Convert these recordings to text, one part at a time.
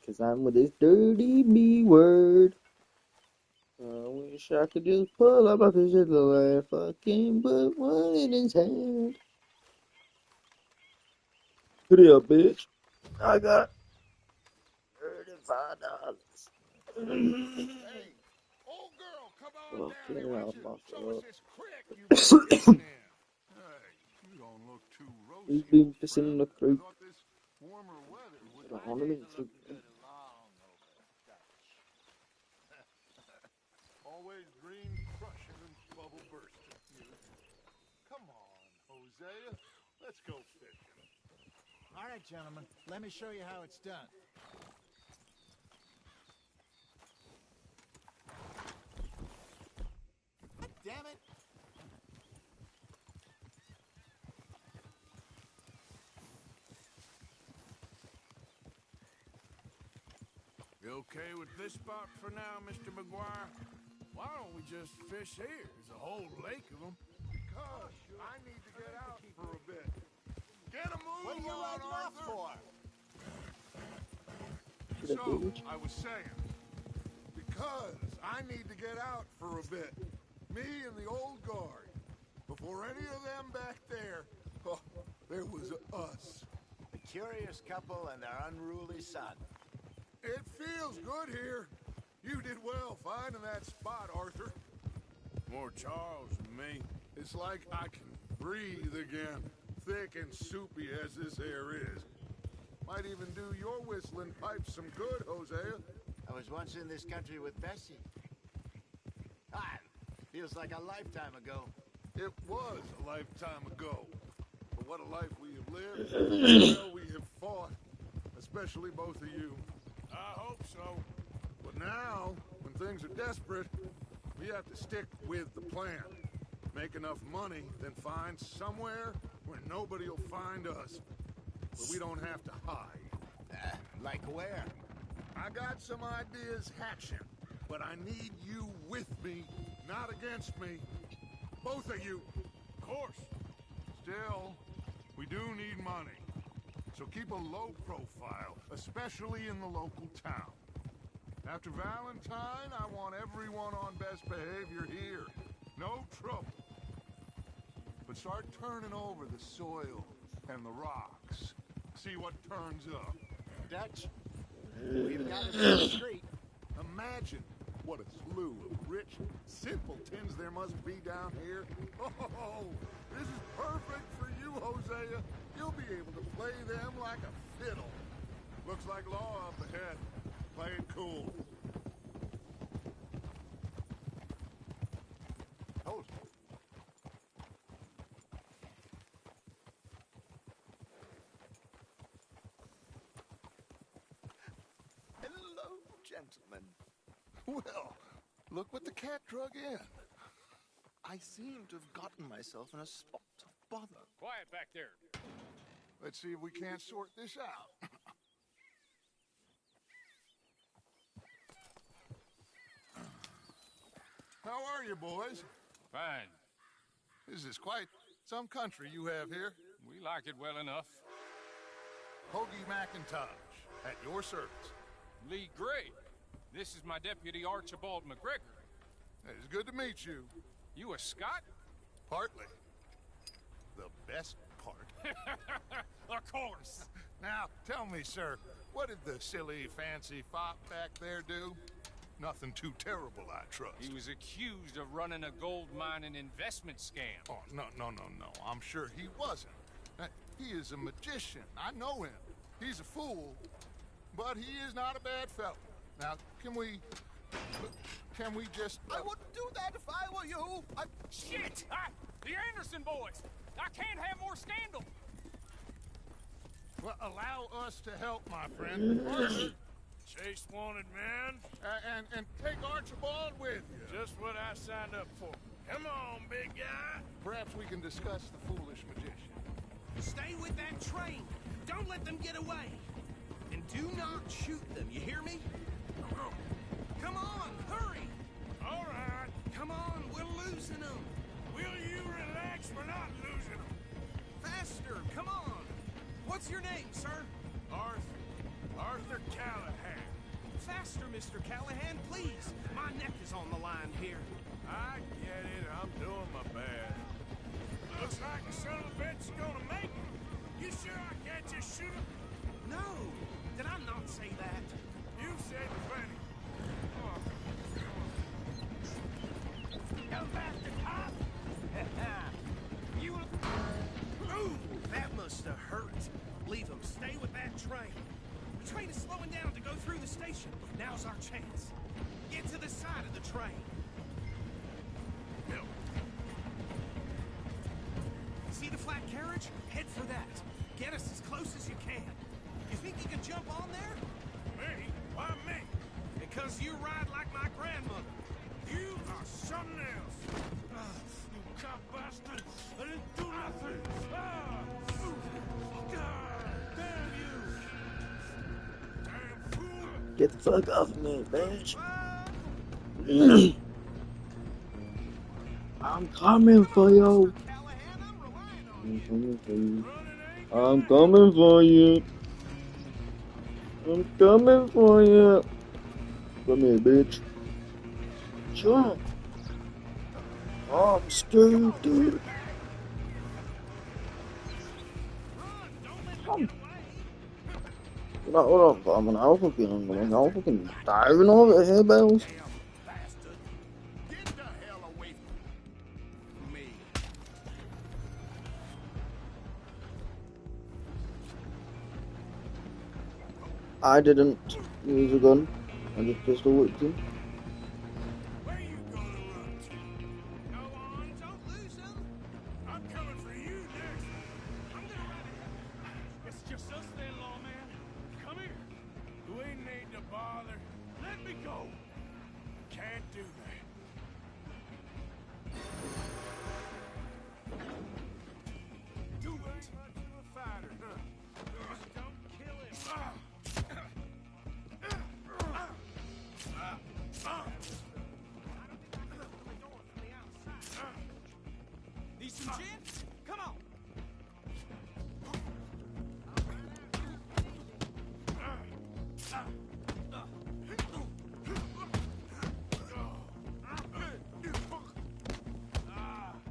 Cause I'm with this dirty B word. I wish I could just pull up my fish at the land, fucking put one in his hand. Put it up, bitch. I got $35. Hey, old girl, come on Oh, down get here, why out don't you my show us this crick you've been fuck. fishing in? Hey, you don't look too He's roasty, been old pissing in friend. the I creek. thought this warmer weather would... The My days ornaments are are looking good along over Dutch. Always green crushing and bubble bursting. Come on, Hosea. Let's go fishing. All right, gentlemen. Let me show you how it's done. God damn it! You okay with this spot for now, Mr. McGuire? Why don't we just fish here? There's a whole lake of them. Because I need to get out for a bit. Get a move What are you on, riding off Arthur. for? Should I do it? I was saying, because I need to get out for a bit. Me and the old guard. Before any of them back there, oh, there was us. The curious couple and their unruly son. It feels good here. You did well finding that spot, Arthur. More Charles than me. It's like I can breathe again. Thick and soupy as this air is. Might even do your whistling pipes some good, Hosea. I was once in this country with Bessie. Ah, feels like a lifetime ago. It was a lifetime ago. But what a life we have lived, and how well we have fought. Especially both of you. I hope so. But now, when things are desperate, we have to stick with the plan. Make enough money, then find somewhere where nobody will find us. Where we don't have to hide. Like where? I got some ideas hatching, but I need you with me, not against me. Both of you. Of course. Still, we do need money. So keep a low profile, especially in the local town. After Valentine, I want everyone on best behavior here. No trouble. But start turning over the soil and the rocks. See what turns up. Dutch? We've got it in the street. Imagine what a slew of rich simpletons there must be down here. Oh, this is perfect for you, Hosea. You'll be able to play them like a fiddle. Looks like law up ahead. Play it cool. Hold. Hello, gentlemen. Well, look what the cat drug in. I seem to have gotten myself in a spot of bother. Quiet back there. Let's see if we can't sort this out. How are you, boys? Fine. This is quite some country you have here. We like it well enough. Hoagie McIntosh, at your service. Lee Gray. This is my deputy Archibald McGregor. It's good to meet you. You a Scot? Partly. The best part. Of course. Now, tell me, sir, what did the silly, fancy fop back there do? Nothing too terrible, I trust. He was accused of running a gold mining investment scam. Oh, no. I'm sure he wasn't. He is a magician. I know him. He's a fool, but he is not a bad fellow. Now, can we just... I wouldn't do that if I were you. Shit! The Anderson boys! I can't have more scandal! Well, allow us to help, my friend. Arthur, Chase wanted man. and take Archibald with you. Just what I signed up for. Come on, big guy. Perhaps we can discuss the foolish magician. Stay with that train. Don't let them get away. And do not shoot them, you hear me? Come on, hurry! All right. Come on, we're losing them. Will you relax? We're not losing them. Faster, come on. What's your name, sir? Arthur Callahan. Mr. Callahan, please. My neck is on the line here. I get it. I'm doing my best. Looks like the son of a bitch is gonna make it. You sure I can't just shoot him? No, did I not say that? You said plenty. Go faster, cop! You... Ooh, that must have hurt. Leave him. Stay with that train. The train is slowing down to go through the station. Now's our chance. Get to the side of the train. Bill. See the flat carriage? Head for that. Get us as close as you can. You think you can jump on there? Me? Why me? Because you ride like my grandmother. You are something else. You cop bastard. I didn't do nothing. God damn you. Damn fool. Get the fuck off of me, bitch. I'm coming for you. I'm coming for you. I'm coming for you. I'm coming for you. Come here, bitch. Jump. I'm stupid, dude. Hold on, I'm gonna fucking diving over the headbands. Bastard. Get the hell away from me. I didn't use a gun. I just pistol whipped him. Where you gonna run to? Go on, don't lose him. I'm coming for you next. I'm gonna run it. It's just us then, lawman. Come here. We need to bother. Let me go. Can't do that. Do it. Much of a fighter, huh? Just don't kill him. Need some gin? Come on.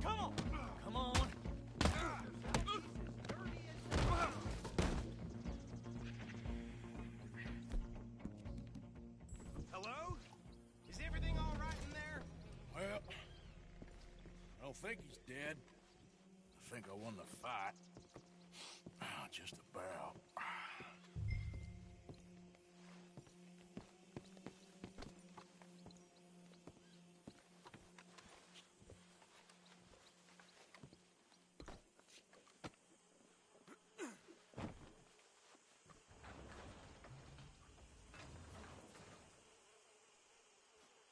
Come on. Come on. Hello? Is everything all right in there? Well, I don't think he's dead. I think I won the fight. Just about.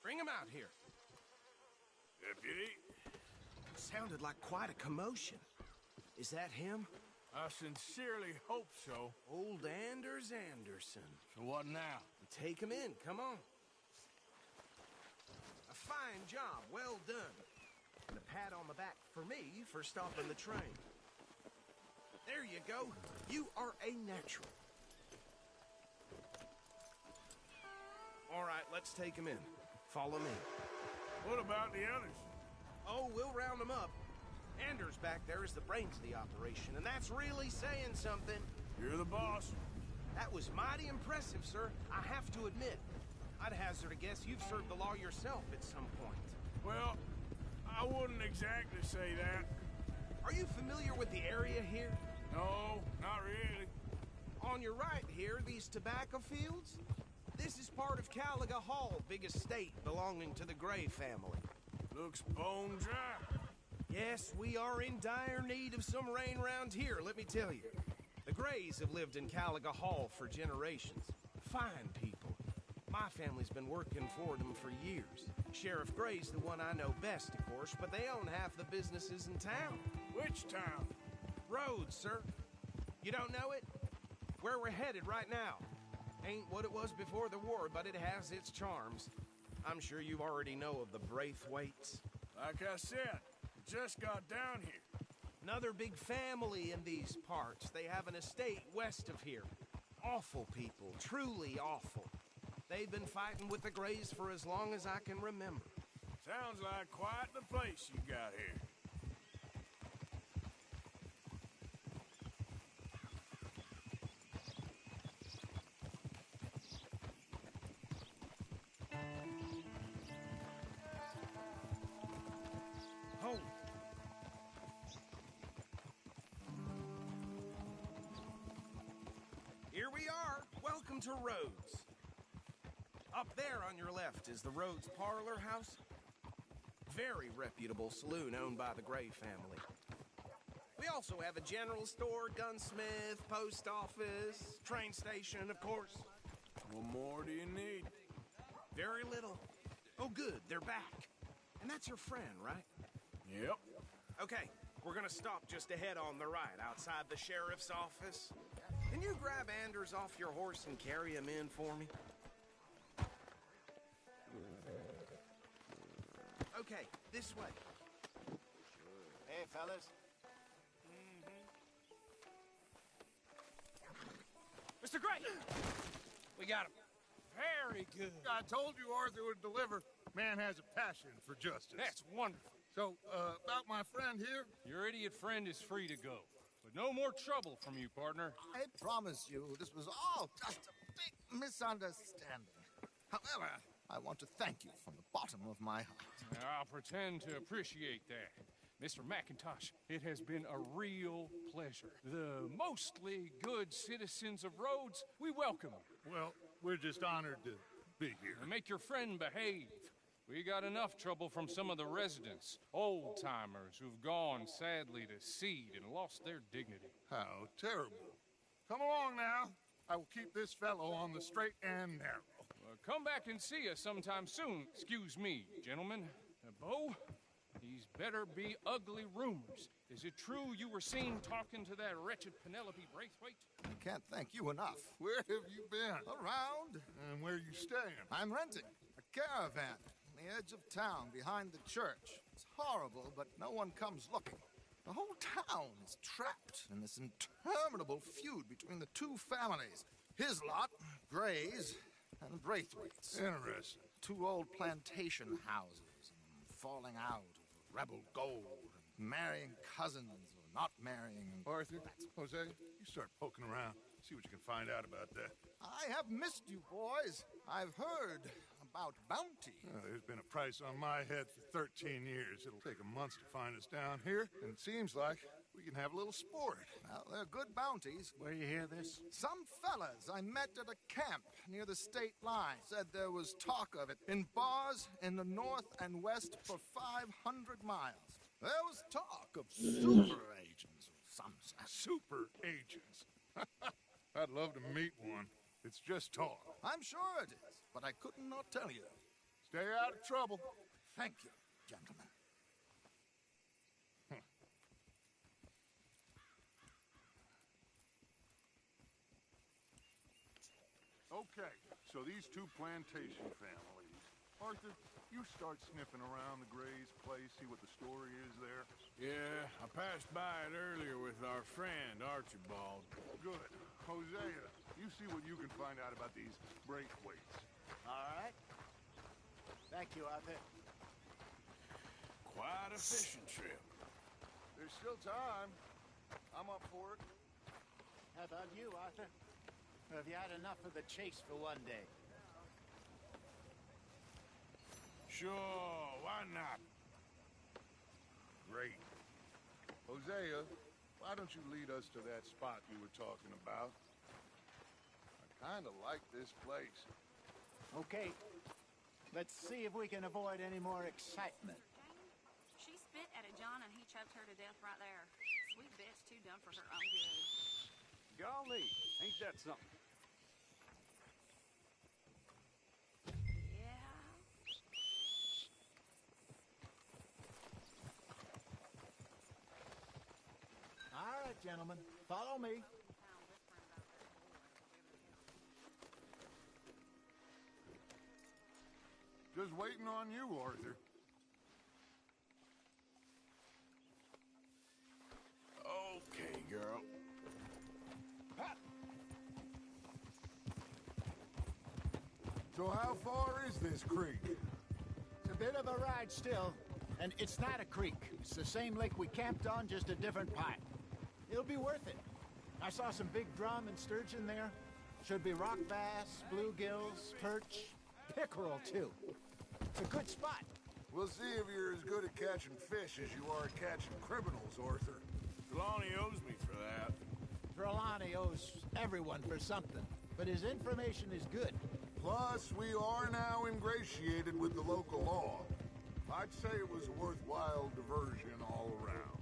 Bring him out here. Deputy, Sounded like quite a commotion. Is that him? I sincerely hope so. Old Anders Anderson. So what now? Take him in, come on. A fine job, well done. And a pat on the back for me for stopping the train. There you go. You are a natural. All right, let's take him in. Follow me. What about the others? Oh, we'll round them up. Anders back there is the brains of the operation, and that's really saying something. You're the boss. That was mighty impressive, sir. I have to admit. I'd hazard a guess you've served the law yourself at some point. Well, I wouldn't exactly say that. Are you familiar with the area here? No, not really. On your right here, these tobacco fields? This is part of Caliga Hall, big estate belonging to the Gray family. Looks bone dry. Yes, we are in dire need of some rain round here, let me tell you. The Grays have lived in Caliga Hall for generations. Fine people. My family's been working for them for years. Sheriff Gray's the one I know best, of course, but they own half the businesses in town. Which town? Rhodes, sir. You don't know it? Where we're headed right now. Ain't what it was before the war, but it has its charms. I'm sure you already know of the Braithwaites. Like I said, we just got down here. Another big family in these parts. They have an estate west of here. Awful people, truly awful. They've been fighting with the Greys for as long as I can remember. Sounds like quite the place you got here. Oh. Here we are. Welcome to Rhodes. Up there on your left is the Rhodes Parlor House. Very reputable saloon owned by the Gray family. We also have a general store, gunsmith, post office, train station, of course. What more do you need? Very little. Oh, good, they're back. And that's your friend, right? Yep. Okay, we're gonna stop just ahead on the right, outside the sheriff's office. Can you grab Anders off your horse and carry him in for me? Okay, this way. Hey, fellas. Mr. Gray! We got him. Very good. I told you Arthur would deliver. Man has a passion for justice. That's wonderful. So, about my friend here? Your idiot friend is free to go. But no more trouble from you, partner. I promise you, this was all just a big misunderstanding. However, I want to thank you from the bottom of my heart. I'll pretend to appreciate that. Mr. McIntosh, it has been a real pleasure. The mostly good citizens of Rhodes, we welcome them. Well, we're just honored to be here. And make your friend behave. We got enough trouble from some of the residents, old-timers who've gone sadly to seed and lost their dignity. How terrible. Come along now. I will keep this fellow on the straight and narrow. Come back and see us sometime soon. Excuse me, gentlemen. Bo, these better be ugly rumors. Is it true you were seen talking to that wretched Penelope Braithwaite? I can't thank you enough. Where have you been? Around, And where you staying? I'm renting a caravan on the edge of town behind the church. It's horrible, but no one comes looking. The whole town is trapped in this interminable feud between the two families. His lot, Gray's, and Braithwaite's. Interesting. Two old plantation houses, falling out over rebel gold, and marrying cousins or not marrying. Arthur, Jose, you start poking around. See what you can find out about that. I have missed you, boys. I've heard about bounty. There's been a price on my head for 13 years. It'll take a month to find us down here, and it seems like we can have a little sport. Well, they're good bounties. Where you hear this? Some fellas I met at a camp near the state line said there was talk of it in bars in the north and west for 500 miles. There was talk of super agents or some such. Super agents. I'd love to meet one. It's just talk. I'm sure it is, but I could not tell you. Stay out of trouble. Thank you, gentlemen. Okay, so these two plantation families. Arthur, you start sniffing around the Gray's place, see what the story is there. Yeah, I passed by it earlier with our friend, Archibald. Good. Hosea, you see what you can find out about these Braithwaites. All right. Thank you, Arthur. Quite a fishing trip. There's still time. I'm up for it. How about you, Arthur? Or have you had enough of the chase for one day? Sure, why not? Great. Hosea, why don't you lead us to that spot you were talking about? I kind of like this place. Okay. Let's see if we can avoid any more excitement. She spit at a John and he choked her to death right there. Sweet bitch, too dumb for her own good. Golly, ain't that something? Yeah. All right, gentlemen. Follow me. Just waiting on you, Arthur. Okay, girl. So how far is this creek? It's a bit of a ride still, and it's not a creek. It's the same lake we camped on, just a different pipe. It'll be worth it. I saw some big drum and sturgeon there. Should be rock bass, bluegills, perch, pickerel too. It's a good spot. We'll see if you're as good at catching fish as you are at catching criminals, Arthur. Trelawney owes me for that. Trelawney owes everyone for something, but his information is good. Plus, we are now ingratiated with the local law. I'd say it was a worthwhile diversion all around.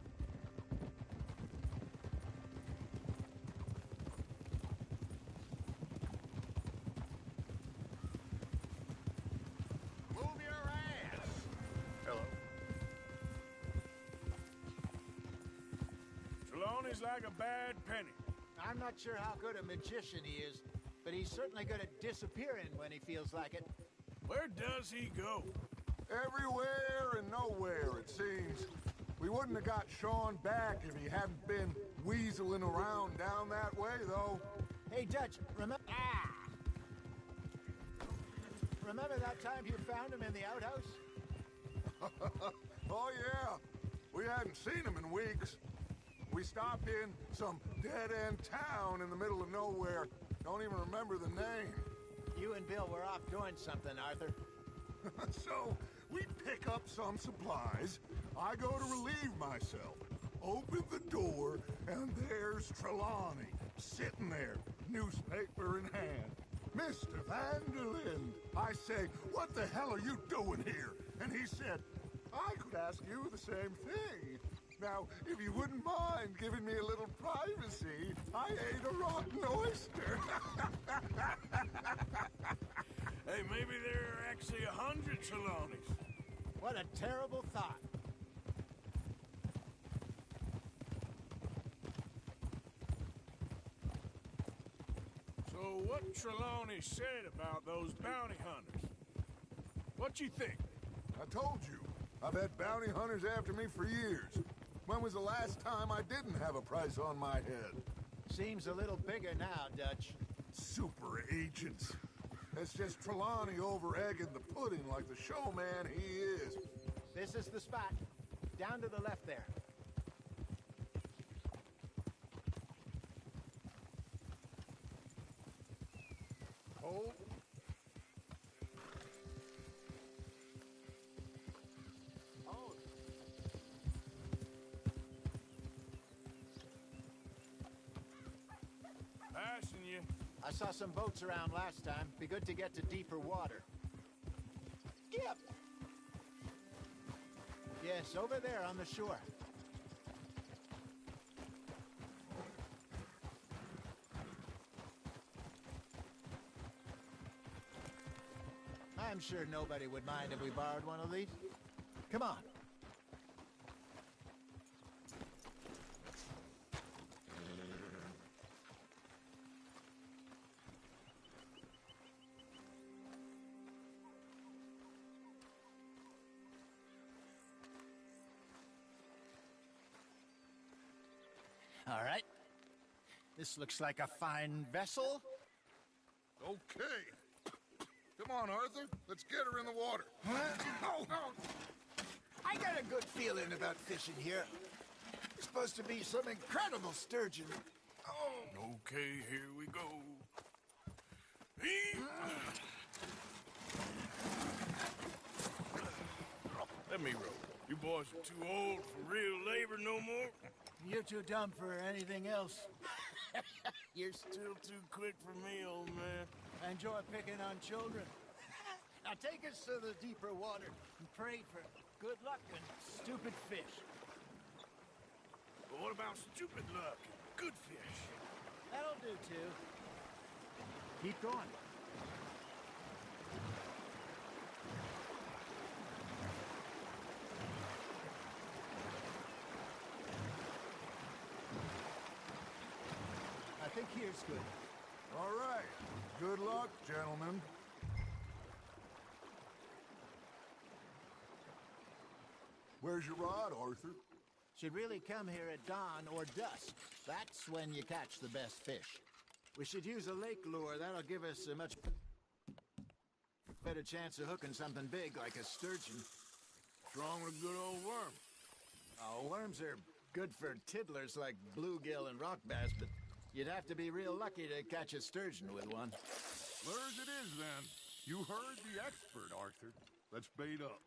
Move your ass! Hello. Trelawney's like a bad penny. I'm not sure how good a magician he is, but he's certainly good at disappearing when he feels like it. Where does he go? Everywhere and nowhere, it seems. We wouldn't have got Sean back if he hadn't been weaseling around down that way, though. Hey, Dutch, remember... Ah! Remember that time you found him in the outhouse? Oh, yeah. We hadn't seen him in weeks. We stopped in some dead-end town in the middle of nowhere. Don't even remember the name. You and Bill were off doing something, Arthur. So, we pick up some supplies. I go to relieve myself. Open the door, and there's Trelawney, sitting there, newspaper in hand. Mr. Vanderlyn. I say, what the hell are you doing here? And he said, I could ask you the same thing. Now, if you wouldn't mind giving me a little privacy, I ate a rotten oyster. Hey, maybe there are actually 100 Trelawneys. What a terrible thought. So what Trelawney said about those bounty hunters? What you think? I told you, I've had bounty hunters after me for years. When was the last time I didn't have a price on my head? Seems a little bigger now, Dutch. Super agents. It's just Trelawney over-egging the pudding like the showman he is. This is the spot. Down to the left there. Hold. Hold. Passing you. I saw some boats around last time. Be good to get to deeper water. Yep. Yes, over there on the shore. I'm sure nobody would mind if we borrowed one of these. Come on. All right. This looks like a fine vessel. Okay. Come on, Arthur. Let's get her in the water. Oh, I got a good feeling about fishing here. It's supposed to be some incredible sturgeon. Oh. Okay, here we go. Let me row. You boys are too old for real labor no more. You're too dumb for anything else. You're still too quick for me, old man. I enjoy picking on children. Now take us to the deeper water and pray for good luck and stupid fish. But what about stupid luck and good fish? That'll do too. Keep going. I think here's good. All right. Good luck, gentlemen. Where's your rod, Arthur? Should really come here at dawn or dusk. That's when you catch the best fish. We should use a lake lure. That'll give us a much... better chance of hooking something big like a sturgeon. What's wrong with a good old worm? Oh, worms are good for tiddlers like bluegill and rock bass, but you'd have to be real lucky to catch a sturgeon with one. Lures it is, then. You heard the expert, Arthur. Let's bait up.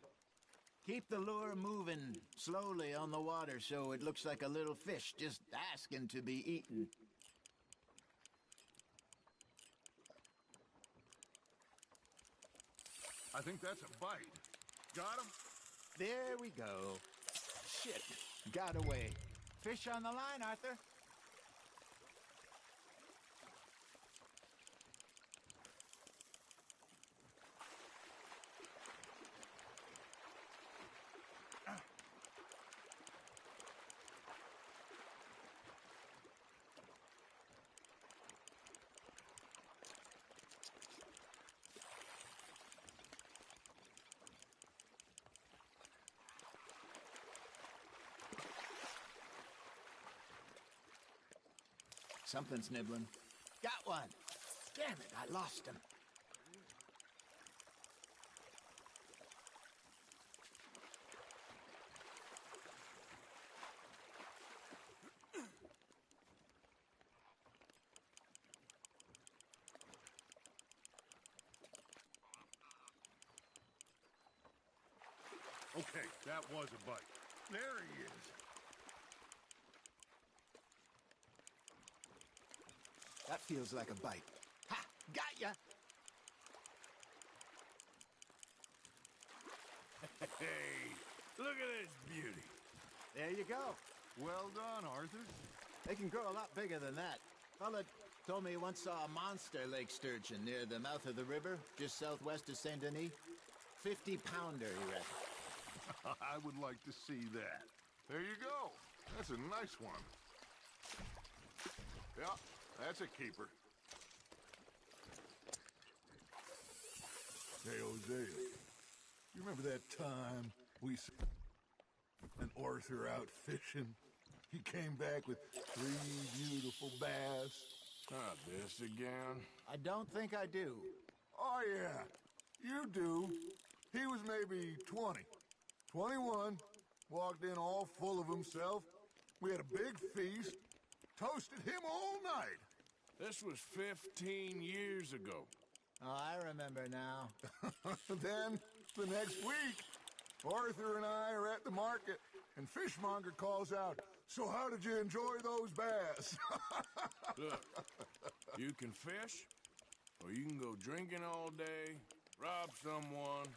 Keep the lure moving slowly on the water so it looks like a little fish just asking to be eaten. I think that's a bite. Got him? There we go. Shit, got away. Fish on the line, Arthur. Something's nibbling. Got one. Damn it, I lost him. Okay, that was a bite. There he is. That feels like a bite. Ha! Got ya! Hey, look at this beauty. There you go. Well done, Arthur. They can grow a lot bigger than that. Fella told me he once saw a monster lake sturgeon near the mouth of the river, just southwest of Saint Denis. 50-pounder, he reckon. I would like to see that. There you go. That's a nice one. Yeah, that's a keeper. Hey, Hosea, you remember that time we and Arthur out fishing? He came back with 3 beautiful bass. Not this again. I don't think I do. Oh, yeah, you do. He was maybe 20, 21, walked in all full of himself. We had a big feast, toasted him all night. This was 15 years ago. Oh, I remember now. Then, the next week, Arthur and I are at the market, and Fishmonger calls out, "So how did you enjoy those bass?" Look, you can fish, or you can go drinking all day, rob someone,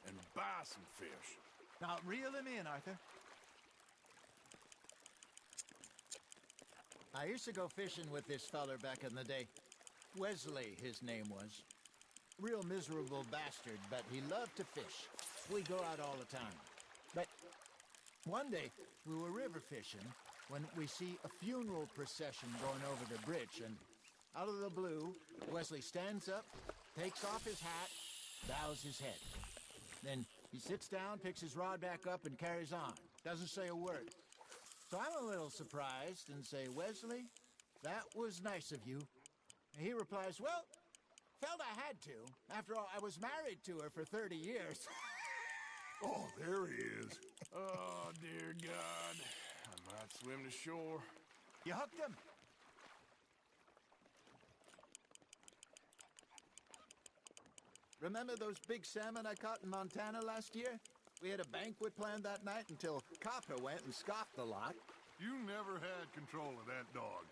and buy some fish. Now, reel him in, Arthur. I used to go fishing with this feller back in the day. Wesley, his name was. Real miserable bastard, but he loved to fish. We'd go out all the time. But one day, we were river fishing when we see a funeral procession going over the bridge, and out of the blue, Wesley stands up, takes off his hat, bows his head. Then he sits down, picks his rod back up, and carries on. Doesn't say a word. So I'm a little surprised and say, "Wesley, that was nice of you." And he replies, "Well, felt I had to. After all, I was married to her for 30 years. Oh, there he is. Oh, dear God. I might swim to shore. You hooked him? Remember those big salmon I caught in Montana last year? We had a banquet planned that night until Copper went and scoffed the lot. You never had control of that dog.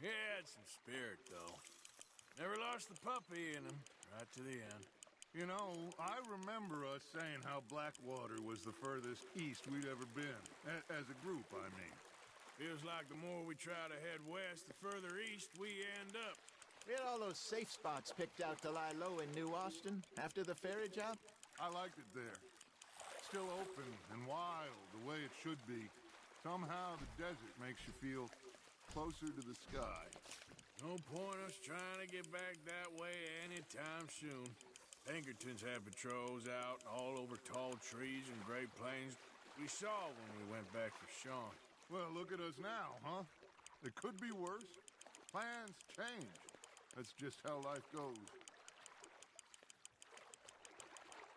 He had some spirit, though. Never lost the puppy in him, right to the end. You know, I remember us saying how Blackwater was the furthest east we'd ever been. As a group, I mean. Feels like the more we try to head west, the further east we end up. We had all those safe spots picked out to lie low in New Austin after the ferry job. I liked it there. Still open and wild, the way it should be. Somehow the desert makes you feel closer to the sky. No point us trying to get back that way anytime soon. Pinkertons had patrols out all over tall trees and Great Plains. We saw when we went back for Sean. Well, look at us now, huh? It could be worse. Plans change. That's just how life goes.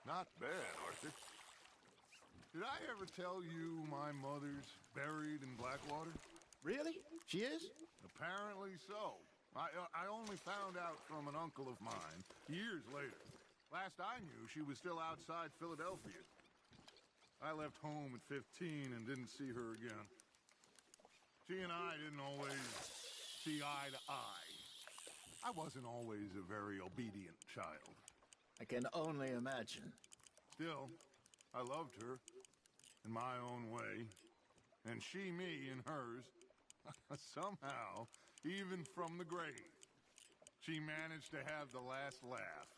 Not bad, Arthur. Did I ever tell you my mother's buried in Blackwater? Really? She is? Apparently so. I only found out from an uncle of mine years later. Last I knew, she was still outside Philadelphia. I left home at 15 and didn't see her again. She and I didn't always see eye to eye. I wasn't always a very obedient child. I can only imagine. Still, I loved her in my own way, and she me in hers. Somehow, even from the grave, she managed to have the last laugh.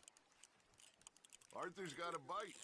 Arthur's got a bite.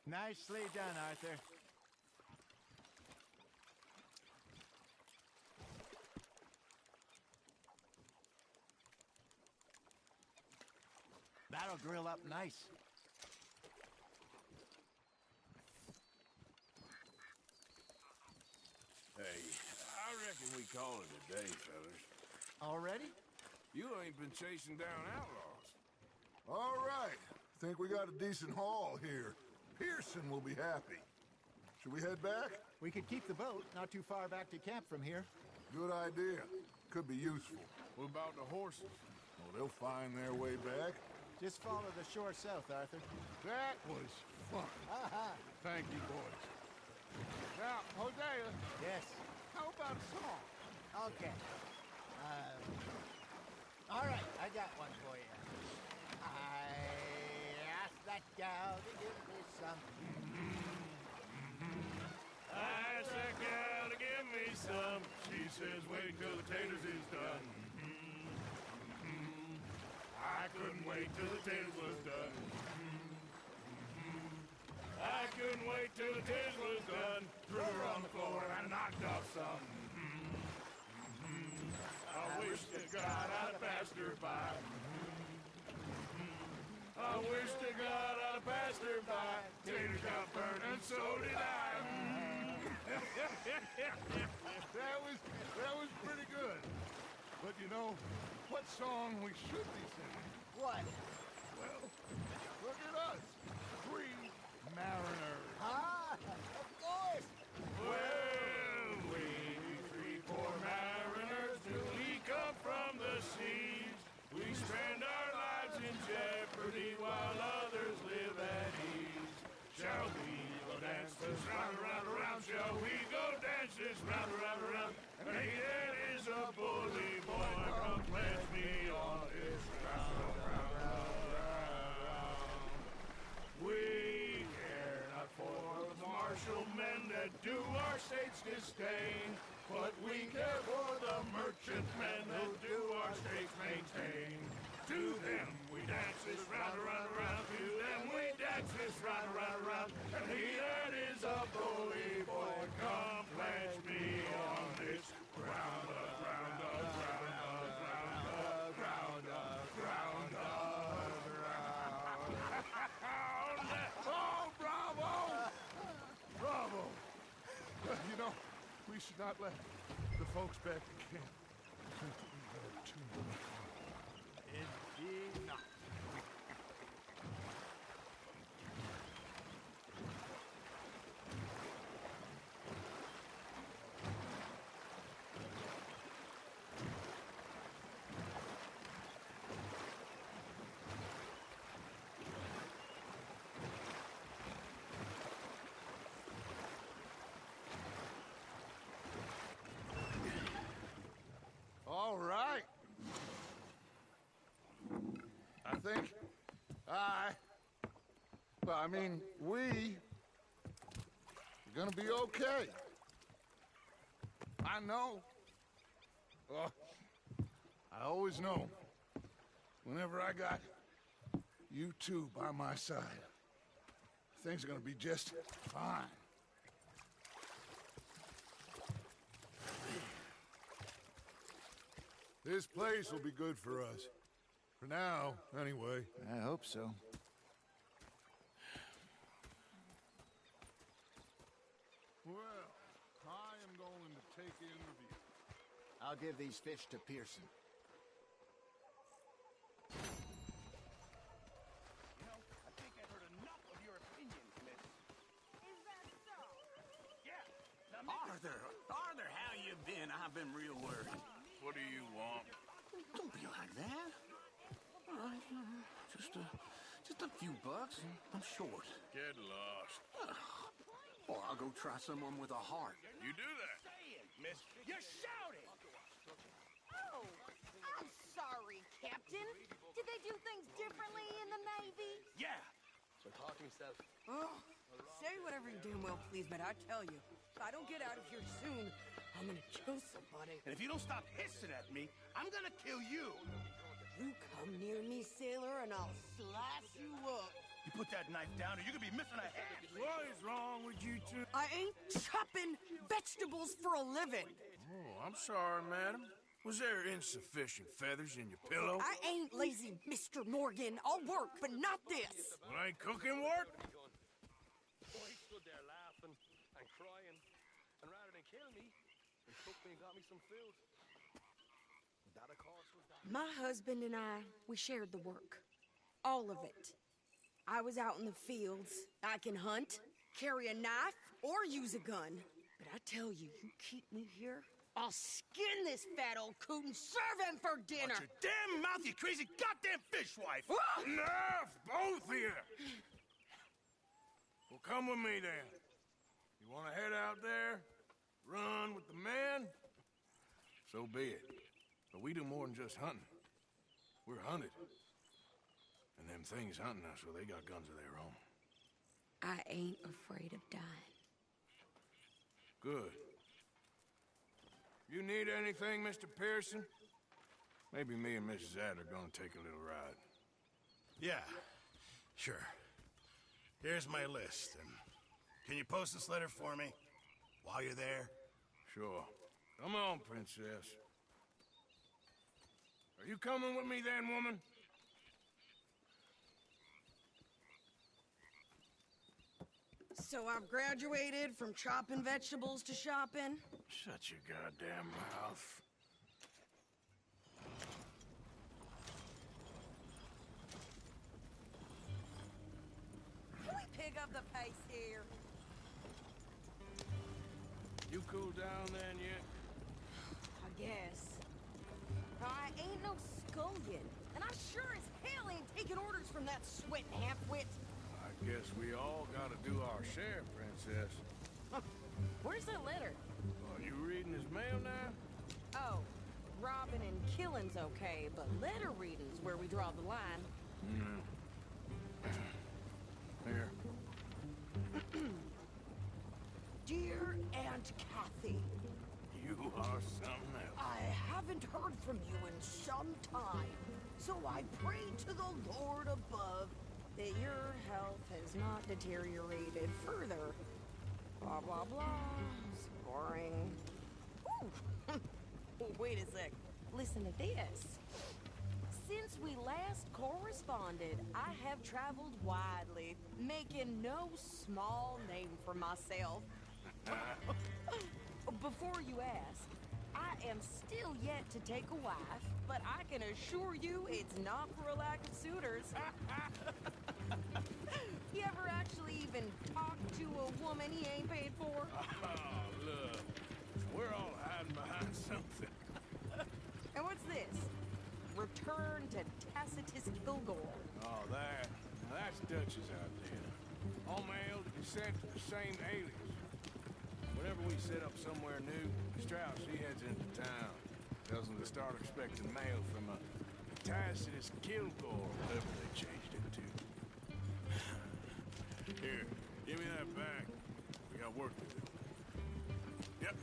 Nicely done, Arthur. That'll grill up nice. Hey, I reckon we call it a day, fellas. Already? You ain't been chasing down outlaws. All right. Think we got a decent haul here. Pearson will be happy. Should we head back? We could keep the boat not too far back to camp from here. Good idea. Could be useful. What about the horses? Well, they'll find their way back. Just follow the shore south, Arthur. That was fun. Thank you, boys. Now, Hosea, Yes. how about a song? Okay. All right, I got one for you. I asked that gal to give me some. I asked that gal to give me some. She says, wait till the taters is done. I couldn't wait till the taters was done. I couldn't wait till the taters was done. Threw her on the floor and knocked off some. I wish to God I'd passed her by. I wish to God I'd passed her by. Taters got burned and so did I. That was pretty good. But you know, what song we should be singing? What? Well, look at us. 3 mariners. Ah, of course. Well, we 3 poor mariners, do we come from the seas? We spend our lives in jeopardy while others live at ease. Shall we go dance this round, around, around? Shall we go dance this round, around, around? And he that is a bully boy, come pledge me on this round, round, round, round. We care not for the martial men that do our state's disdain, but we care for the merchant men that do our state's maintain. To them we dance this round, around, around. To them we dance this round, around, around. And he that is a bully boy, come pledge me on this ground of, ground of, ground of, ground of, ground of, ground of, ground. Oh, bravo! Bravo! You know, we should not let the folks back to camp think that we know too much. Indeed not. think well, I mean, we are gonna be okay. I know. Well, I always know. Whenever I got you two by my side, things are gonna be just fine. This place will be good for us. For now, anyway. I hope so. Well, I am going to take in the view. I'll give these fish to Pearson. You know, I think I've heard enough of your opinions, miss. Is that so? Yeah. Arthur, how you been? I've been real worried. What do you want? Don't be like that. All right, just a few bucks. I'm short. Get lost. Or I'll go try someone with a heart. You do that. Miss, you're shouting! Oh, I'm sorry, Captain. Did they do things differently in the Navy? Yeah. Oh, say whatever you damn well please, but I tell you, if I don't get out of here soon, I'm gonna kill somebody. And if you don't stop hissing at me, I'm gonna kill you. You come near me, sailor, and I'll slice you up. You put that knife down or you're gonna be missing a head. What is wrong with you two? I ain't chopping vegetables for a living. Oh, I'm sorry, madam. Was there insufficient feathers in your pillow? I ain't lazy, Mr. Morgan. I'll work, but not this. Well, ain't cooking work? Boy, he stood there laughing and crying, and rather than kill me, he took me and got me some food. That, of course, was that. My husband and I, we shared the work. All of it. I was out in the fields. I can hunt, carry a knife, or use a gun. But I tell you, you keep me here, I'll skin this fat old coot and serve him for dinner. Watch your damn mouth, you crazy goddamn fishwife! Enough, both of you! Well, come with me then. You want to head out there, run with the men? So be it. But we do more than just hunting. We're hunted. And them things hunting us, well, they got guns of their own. I ain't afraid of dying. Good. You need anything, Mr. Pearson? Maybe me and Mrs. Ad are gonna take a little ride. Yeah, sure. Here's my list, and can you post this letter for me while you're there? Sure. Come on, princess. Are you coming with me then, woman? So I've graduated from chopping vegetables to shopping. Shut your goddamn mouth. Can we pick up the pace here? You cool down then yet? I guess. I ain't no scullion, and I sure as hell ain't taking orders from that sweating half-wit. I guess we all gotta do our share, princess. Where's that letter? Are you reading his mail now? Oh, robbing and killing's okay, but letter reading's where we draw the line. Here. Dear Aunt Kathy, You are something else. I haven't heard from you in some time, so I pray to the Lord above that your health has not deteriorated further. Blah, blah, blah. Boring. Ooh. Wait a sec. Listen to this. Since we last corresponded, I have traveled widely, making no small name for myself. Before you ask, I am still yet to take a wife, but I can assure you it's not for a lack of suitors. You ever actually even talked to a woman he ain't paid for? Oh, look. We're all hiding behind something. And what's this? Return to Tacitus Kilgore. Oh, that. Now that's Dutch's idea. All mail is sent to the same alias. Whenever we set up somewhere new, Strauss, he heads into town. Tells them to start expecting mail from a Tacitus Kilgore, whatever they changed it to. Here, give me that bag. We got work to do. Yep.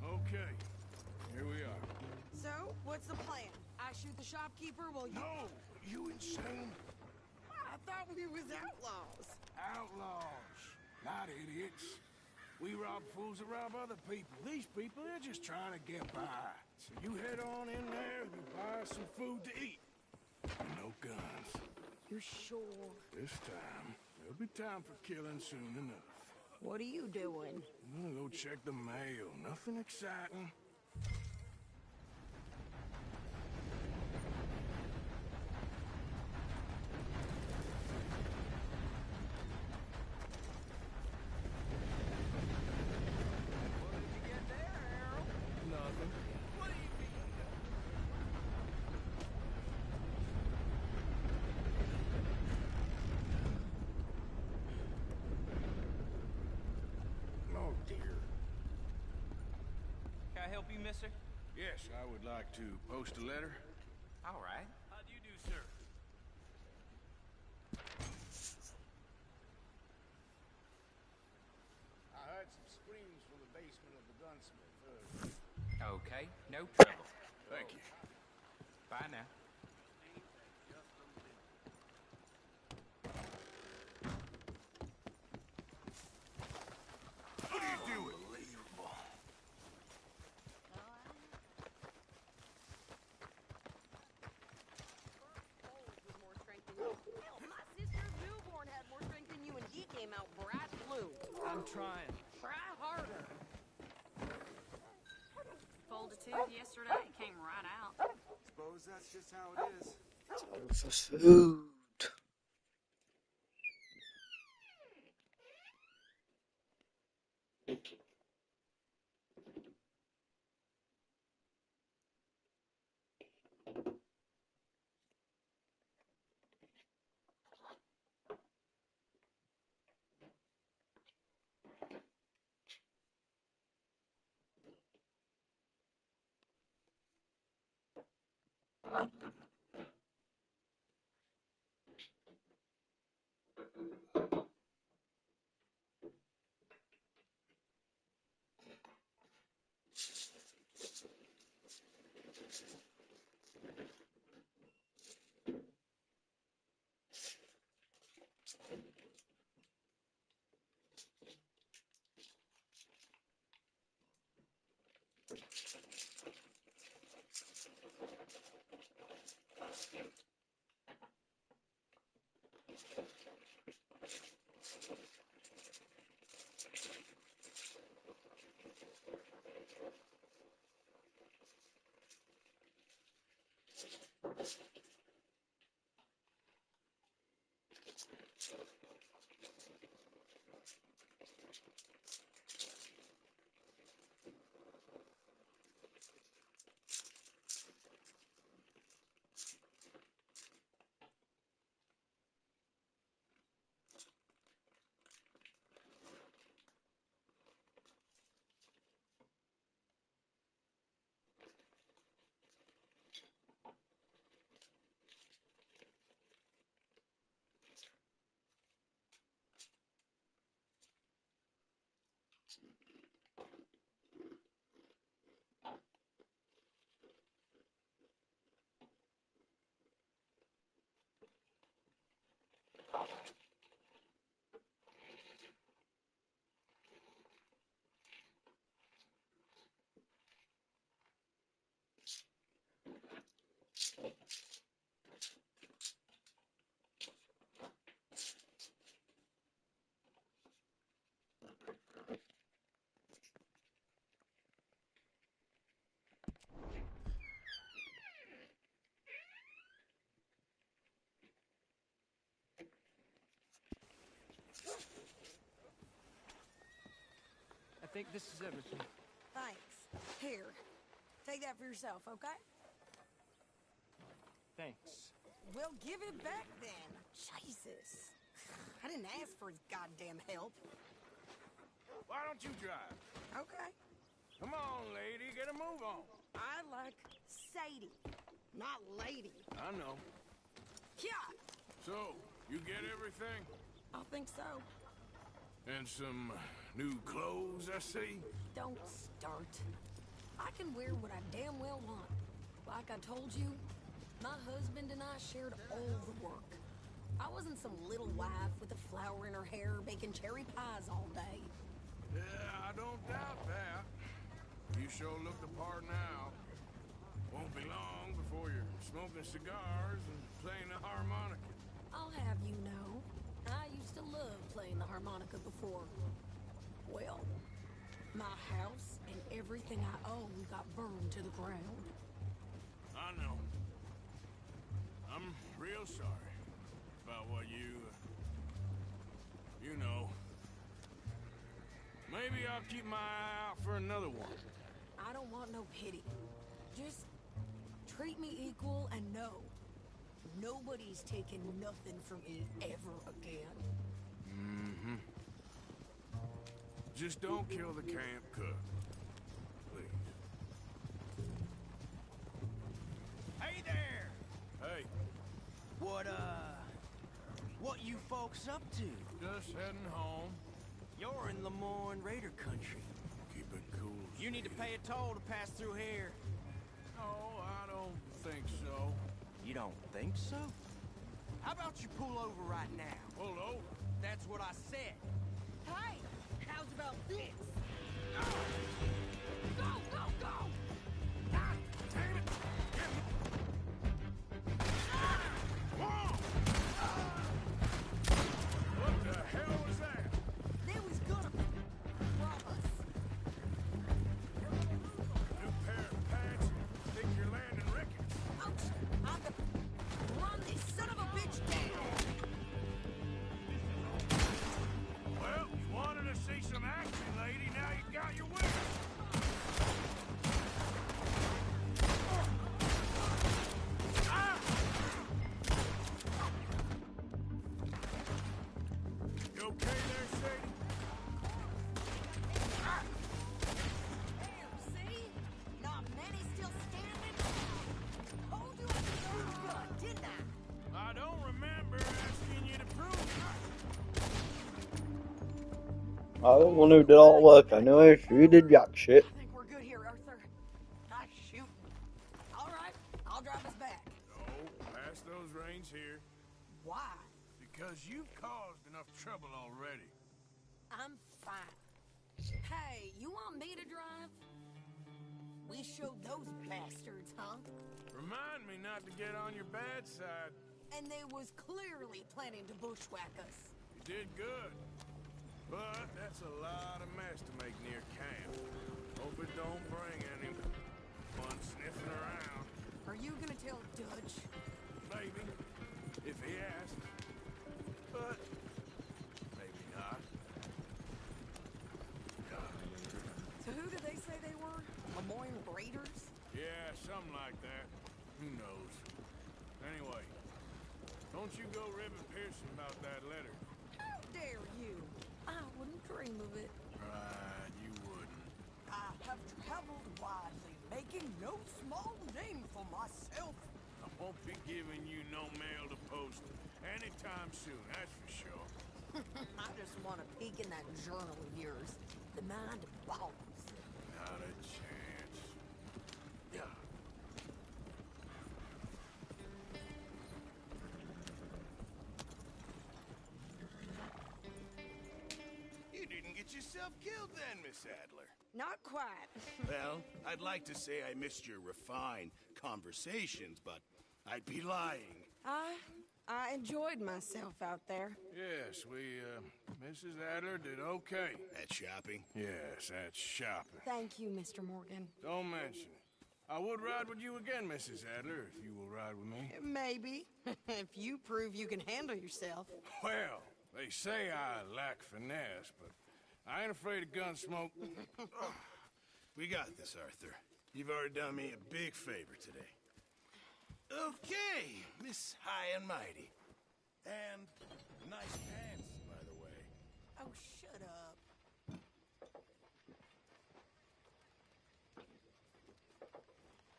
Okay, here we are. So, what's the plan? I shoot the shopkeeper while you... No! You insane? I thought we was outlaws. Outlaws, not idiots. We rob fools that rob other people. These people, they're just trying to get by. So you head on in there and you buy some food to eat. And no guns. You sure? This time, there'll be time for killing soon enough. What are you doing? I'm gonna go check the mail. Nothing exciting. Nothing. What do you mean? Oh, dear. Can I help you, mister? Yes, I would like to post a letter. All right. How do you do, sir? I heard some screams from the basement of the gunsmith. Okay, no trouble. Thank you. Bye now. What are you doing? Was more strength than you. Hell, my sister's newborn had more strength than you, and he came out bright blue. I'm trying. Try harder. Pulled a tooth yesterday, came right out. Suppose that's just how it is. Time for food. think this is everything. Thanks. Here, take that for yourself, okay? Thanks. Well, give it back then. Jesus. I didn't ask for his goddamn help. Why don't you drive? Okay. Come on, lady, get a move on. I like Sadie, not lady. I know. Yeah. So, you get everything? I think so. And some new clothes, I see? Don't start. I can wear what I damn well want. Like I told you, my husband and I shared all the work. I wasn't some little wife with a flower in her hair baking cherry pies all day. Yeah, I don't doubt that. You sure look the part now. Won't be long before you're smoking cigars and playing the harmonica. I'll have you know, I used to love playing the harmonica before. Well, my house and everything I own got burned to the ground. I know. I'm real sorry about what you know. Maybe I'll keep my eye out for another one. I don't want no pity. Just treat me equal and know nobody's taking nothing from me ever again. Mm-hmm. Just don't kill the camp cook. Please. Hey there! Hey. What you folks up to? Just heading home. You're in Lemoyne Raider country. Keep it cool. You need to pay a toll to pass through here. No, I don't think so. You don't think so? How about you pull over right now? Pull over? That's what I said. Hey, how's about this? Go, go, go! God damn it! Come on! What the hell was that? They was gonna rob us. New pair of pants? Think you're landing Ricketts? Ouch! I'm gonna run this son of a bitch down! Well, you wanted to see some action, lady. Now you got your wish. Ah! You okay there, Sadie? There, see? Not many still standing? Told you I could go good, didn't I? I don't remember asking you to prove it. I was the one who did all the work. I know if you did jack shit. I think we're good here, Arthur. Nice shooting. All right, I'll drive us back. No, pass those reins here. Why? Because you've caused enough trouble already. I'm fine. Hey, you want me to drive? We showed those bastards, huh? Remind me not to get on your bad side. And they was clearly planning to bushwhack us. You did good. But that's a lot of mess to make near camp. Hope it don't bring anyone sniffing around. Are you gonna tell Dutch? Maybe. If he asks. But maybe not. So who did they say they were? Lemoyne Raiders? Yeah, something like that. Who knows? Anyway, don't you go ribbing Pearson about that letter. How dare you? I wouldn't dream of it. Right, you wouldn't. I have traveled widely, making no small name for myself. I won't be giving you no mail to post anytime soon, that's for sure. I just want to peek in that journal of yours. The mind boggles. Not a chance. Yeah. You didn't get yourself killed then, Miss Adler. Not quite. Well, I'd like to say I missed your refined conversations, but I'd be lying. I enjoyed myself out there. Yes, Mrs. Adler did okay. At shopping? Yes, that's shopping. Thank you, Mr. Morgan. Don't mention it. I would ride with you again, Mrs. Adler, if you will ride with me. Maybe. If you prove you can handle yourself. Well, they say I lack finesse, but I ain't afraid of gun smoke. We got this, Arthur. You've already done me a big favor today. Okay, Miss High and Mighty. And nice pants, by the way. Oh, shut up.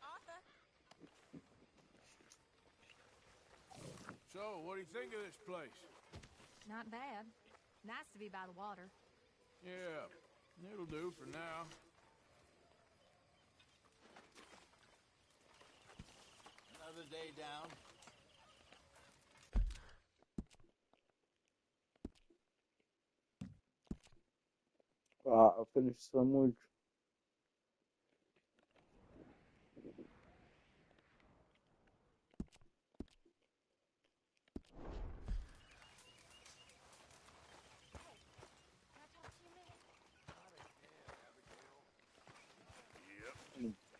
Arthur? So, what do you think of this place? Not bad. Nice to be by the water. Yeah, it'll do for now. Another day down. I finished sandwich.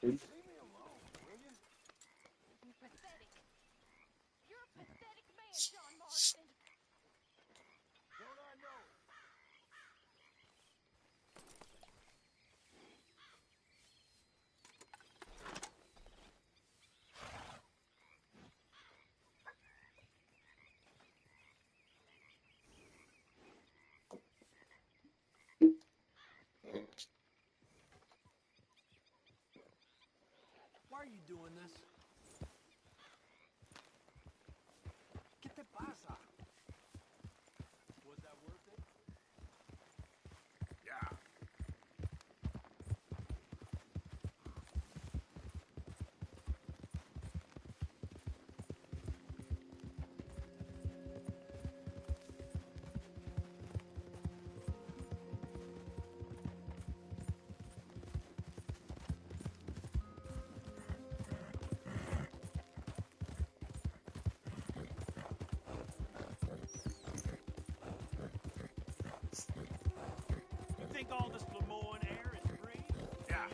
Leave me alone, will you? You're pathetic. You're a pathetic man, John Marston. Don't I know it? Why are you doing this? ¿Qué te pasa? Was that worth it? Yeah. You think all this Lemoyne air is free? Yeah.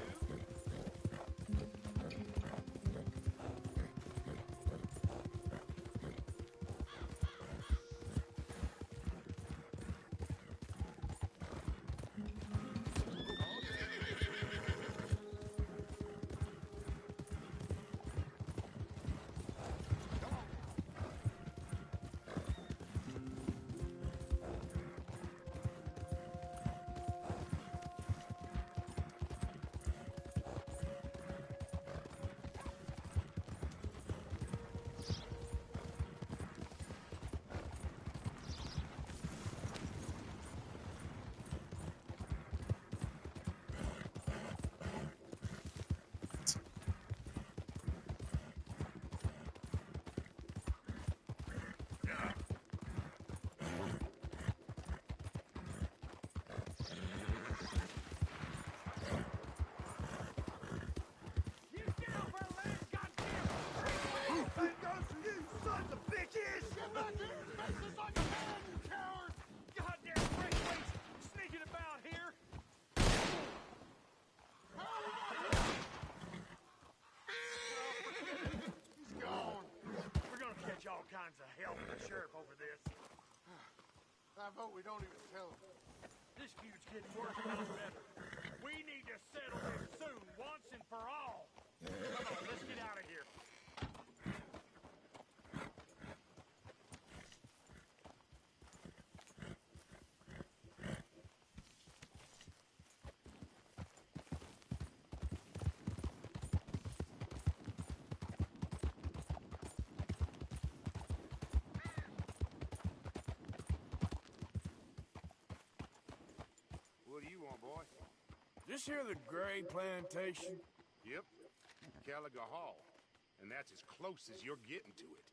All kinds of hell with the sheriff over this. I vote we don't even tell him. This feud's getting worse, not better. We need to settle this soon, once and for all. Come on, let's get out of here. What do you want, boy? This here the Gray Plantation? Yep. Caliga Hall. And that's as close as you're getting to it.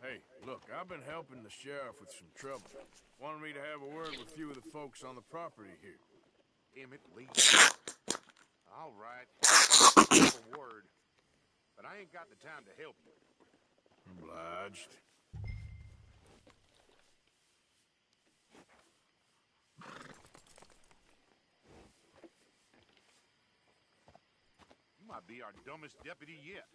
Hey, look, I've been helping the sheriff with some trouble. Wanted me to have a word with a few of the folks on the property here. Emmett Lee. All right. Have a word. But I ain't got the time to help you. Obliged. You might be our dumbest deputy yet.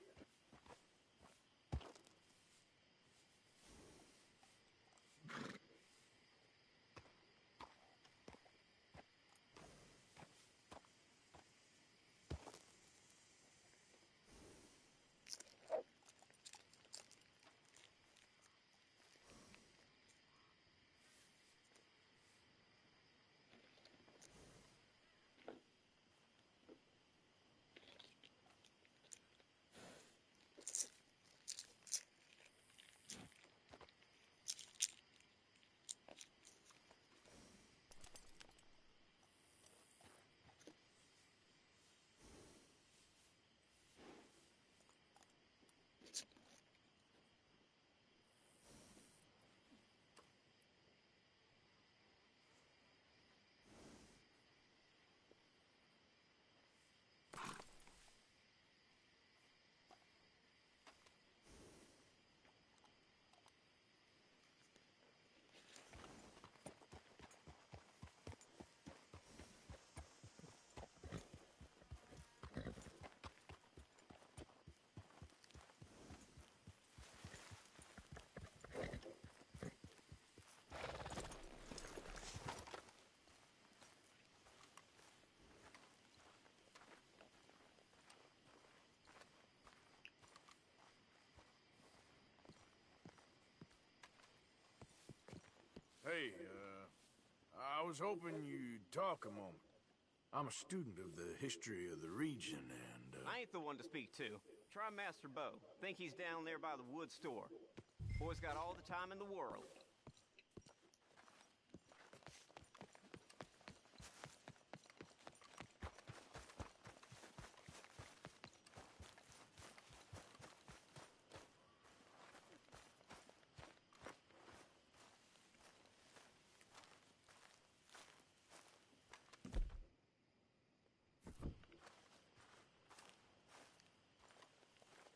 was hoping you'd talk a moment. I'm a student of the history of the region, and, I ain't the one to speak to. Try Master Bo. Think he's down there by the wood store. Boy's got all the time in the world.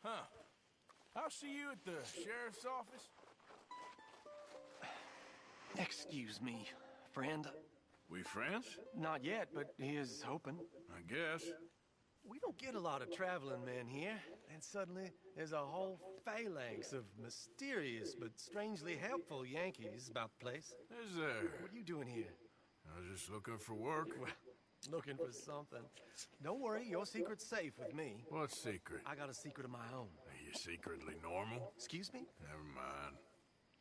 Huh. I'll see you at the sheriff's office. Excuse me, friend. We friends? Not yet, but he is hoping. I guess. We don't get a lot of traveling men here, and suddenly there's a whole phalanx of mysterious but strangely helpful Yankees about the place. Is there? What are you doing here? I was just looking for work. Well, looking for something. Don't worry, your secret's safe with me. What secret? I got a secret of my own. Are you secretly normal? Excuse me? Never mind.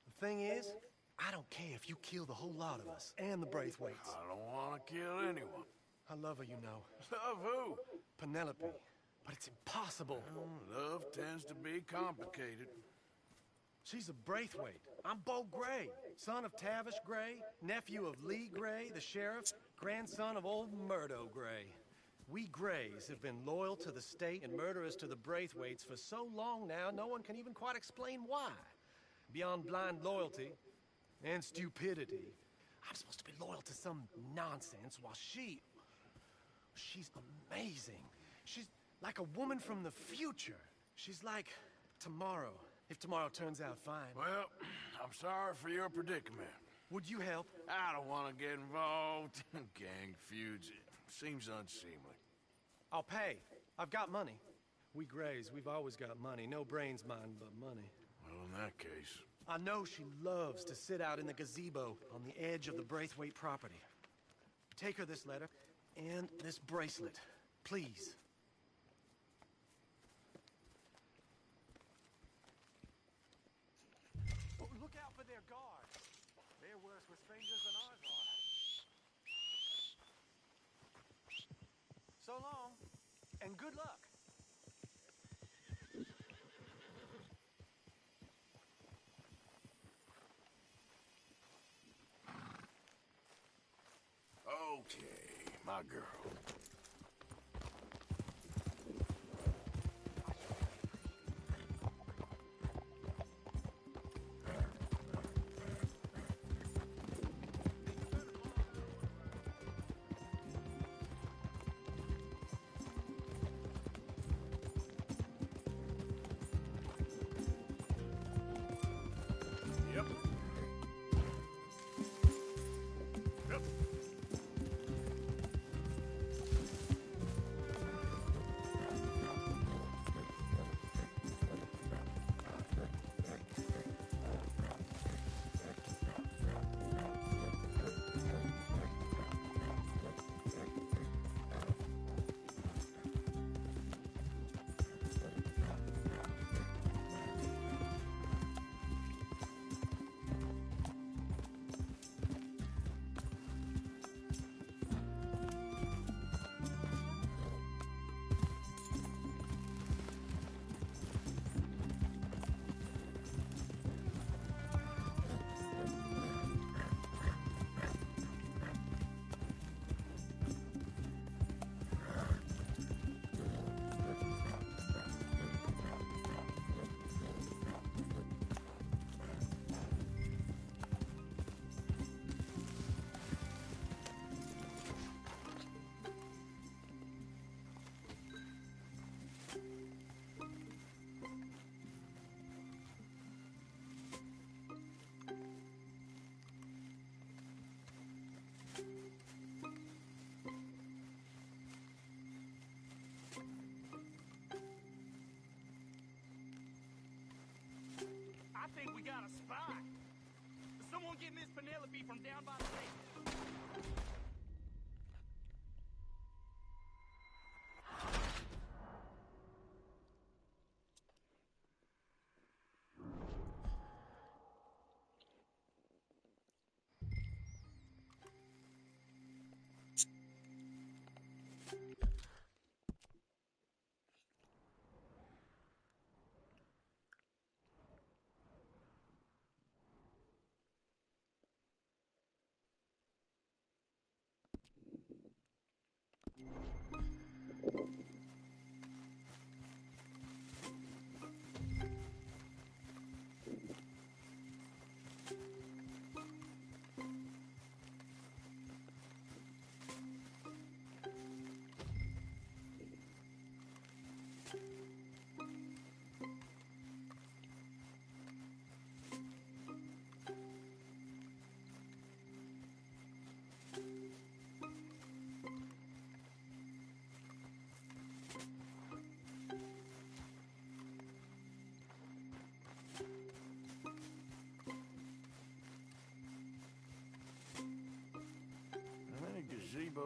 The thing is, I don't care if you kill the whole lot of us and the Braithwaites. I don't want to kill anyone. I love her, you know. Love who? Penelope. But it's impossible. Well, love tends to be complicated. She's a Braithwaite. I'm Bo Gray, son of Tavish Gray, nephew of Lee Gray, the sheriff, grandson of old Murdo Gray. We Grays have been loyal to the state and murderous to the Braithwaites for so long now, no one can even quite explain why. Beyond blind loyalty and stupidity, I'm supposed to be loyal to some nonsense while she's amazing. She's like a woman from the future. She's like tomorrow, if tomorrow turns out fine. Well, I'm sorry for your predicament. Would you help? I don't want to get involved. Gang feuds, it seems unseemly. I'll pay. I've got money. We Grays, we've always got money. No brains, mind, but money. Well, in that case... I know she loves to sit out in the gazebo on the edge of the Braithwaite property. Take her this letter and this bracelet, please. Oh, look out for their guards. They're worse with strangers than ours are. So long, and good luck. Okay, my girl. Yep. Yep. I think we got a spy. Someone get Miss Penelope from down by the lake.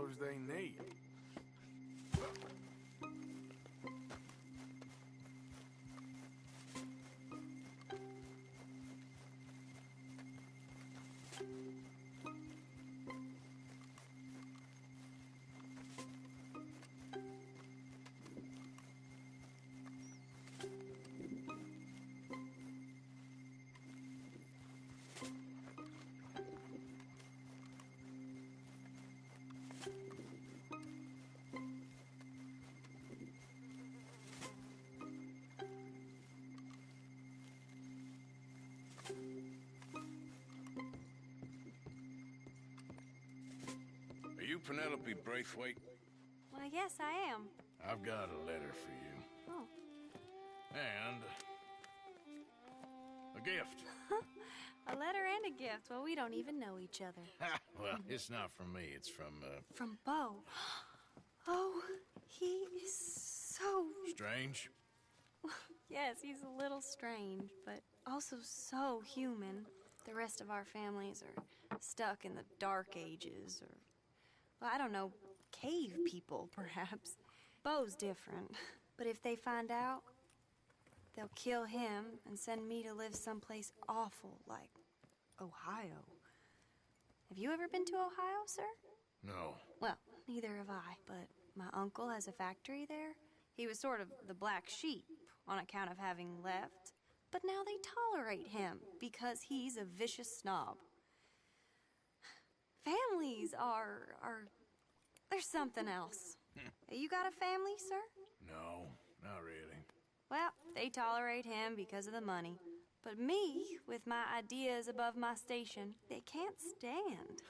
clothes they need. Are you Penelope Braithwaite? Well, yes, I am. I've got a letter for you. Oh. And a gift. A letter and a gift. Well, we don't even know each other. Well, it's not from me. It's from, From Bo. Oh, he is so... Strange? Yes, he's a little strange, but also so human. The rest of our families are stuck in the dark ages, or... Well, I don't know, cave people, perhaps. Bo's different. But if they find out, they'll kill him and send me to live someplace awful, like Ohio. Have you ever been to Ohio, sir? No. Well, neither have I, but my uncle has a factory there. He was sort of the black sheep on account of having left, but now they tolerate him because he's a vicious snob. Families there's something else. You got a family, sir? No, not really. Well, they tolerate him because of the money. But me, with my ideas above my station, they can't stand.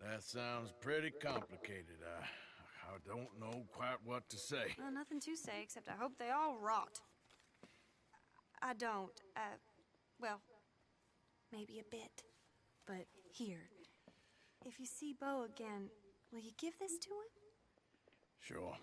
That sounds pretty complicated. I don't know quite what to say. Well, nothing to say, except I hope they all rot. I don't, well, maybe a bit. But here, if you see Bo again, will you give this to him? Sure.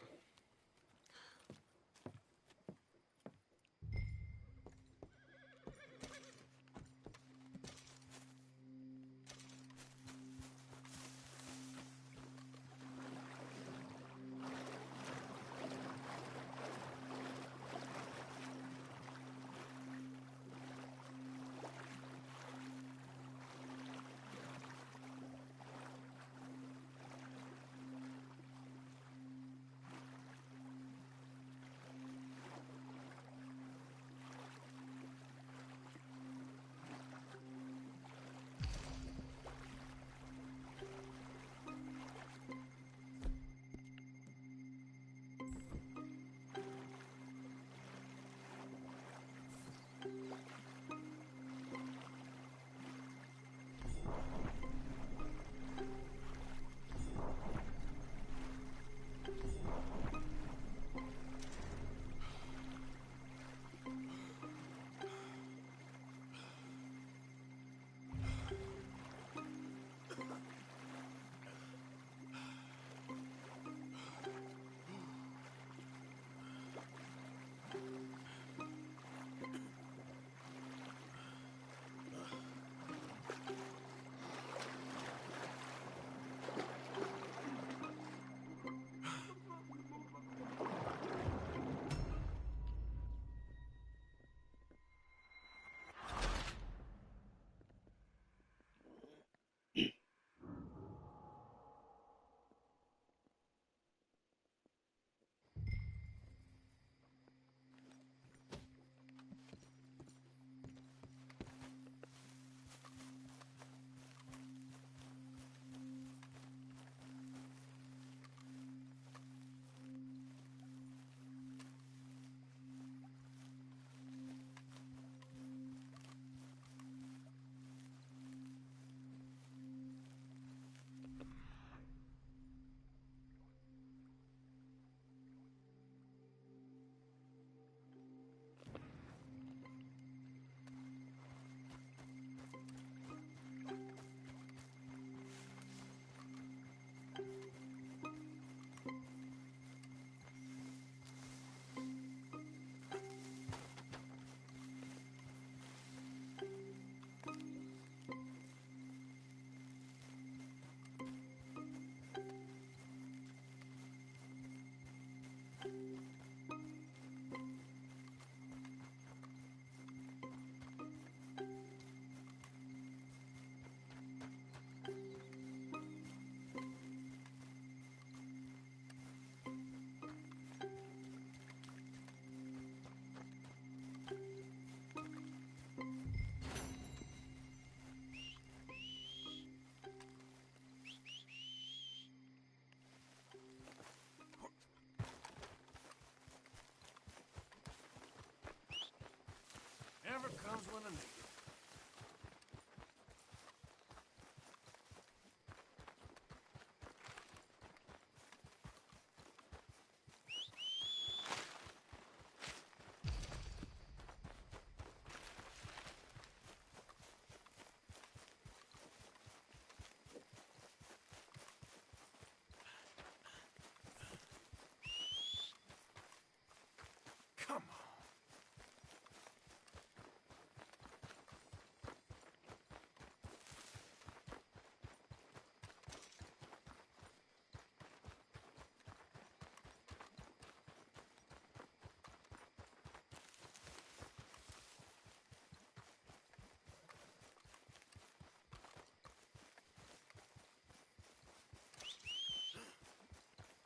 Come on.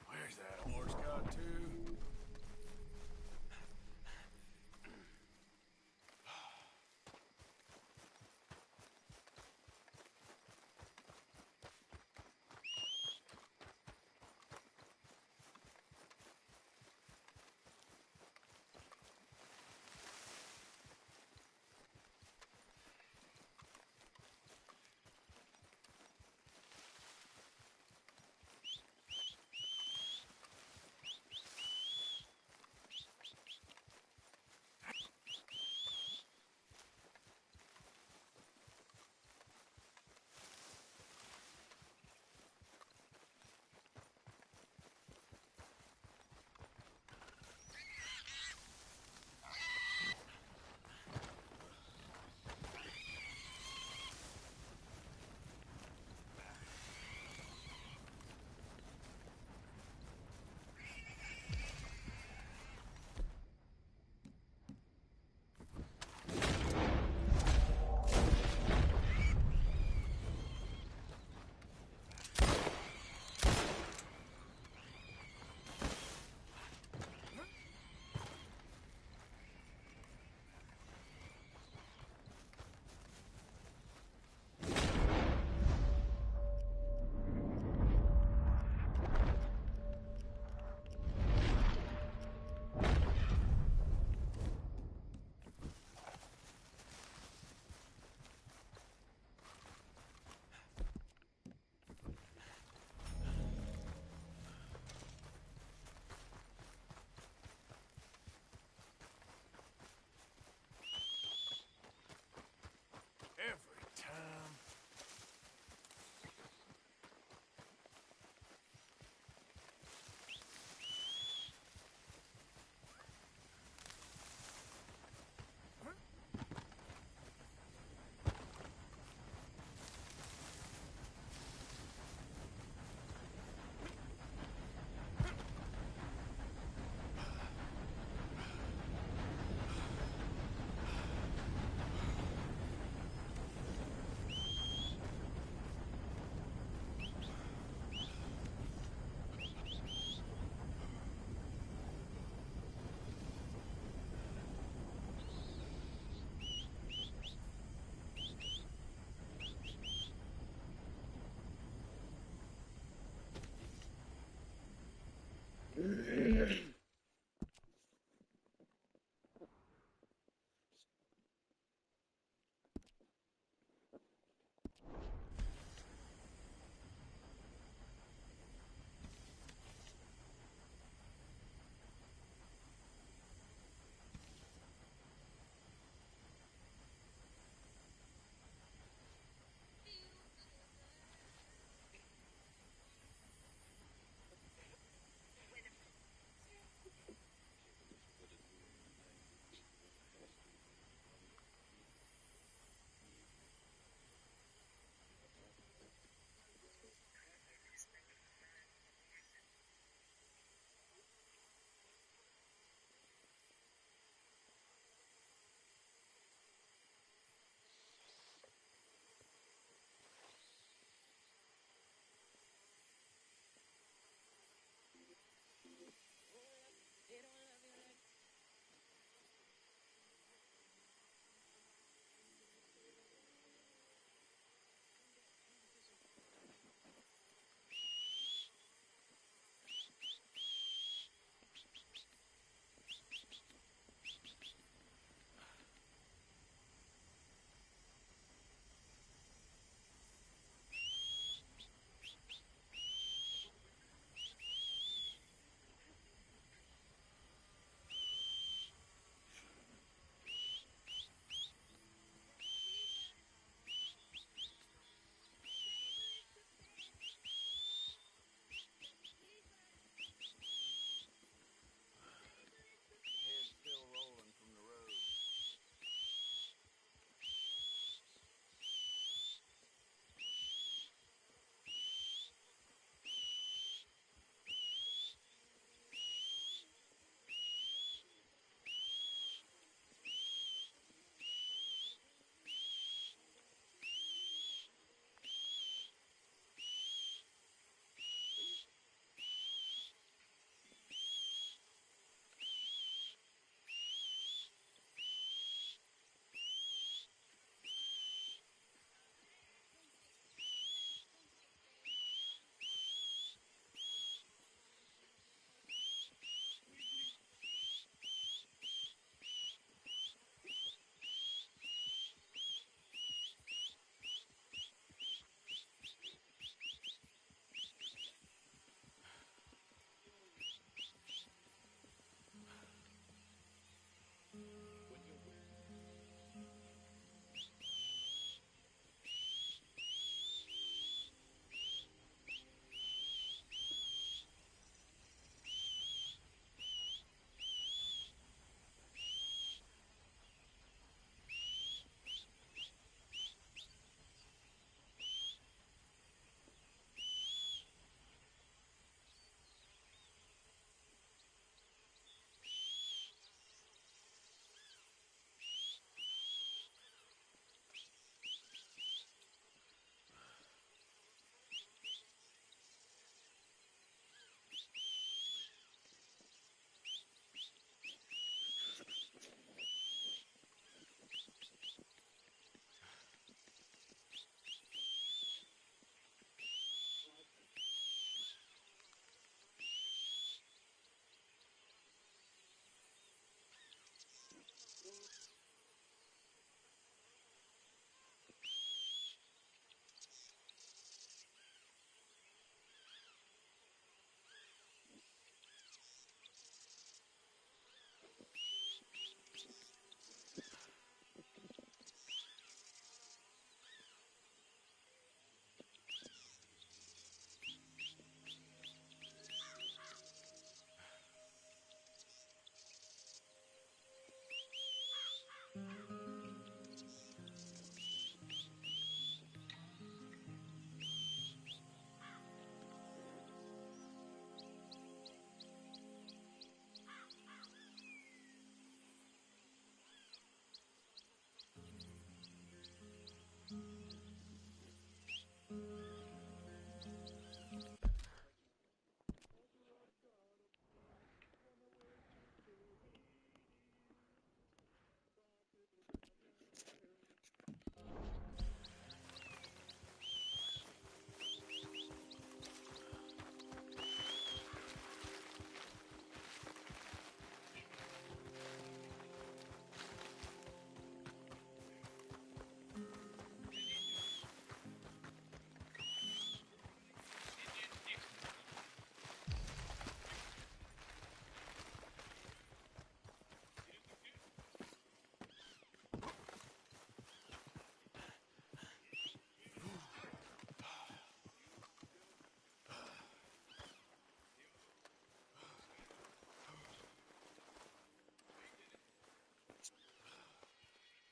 Where's that horse got to?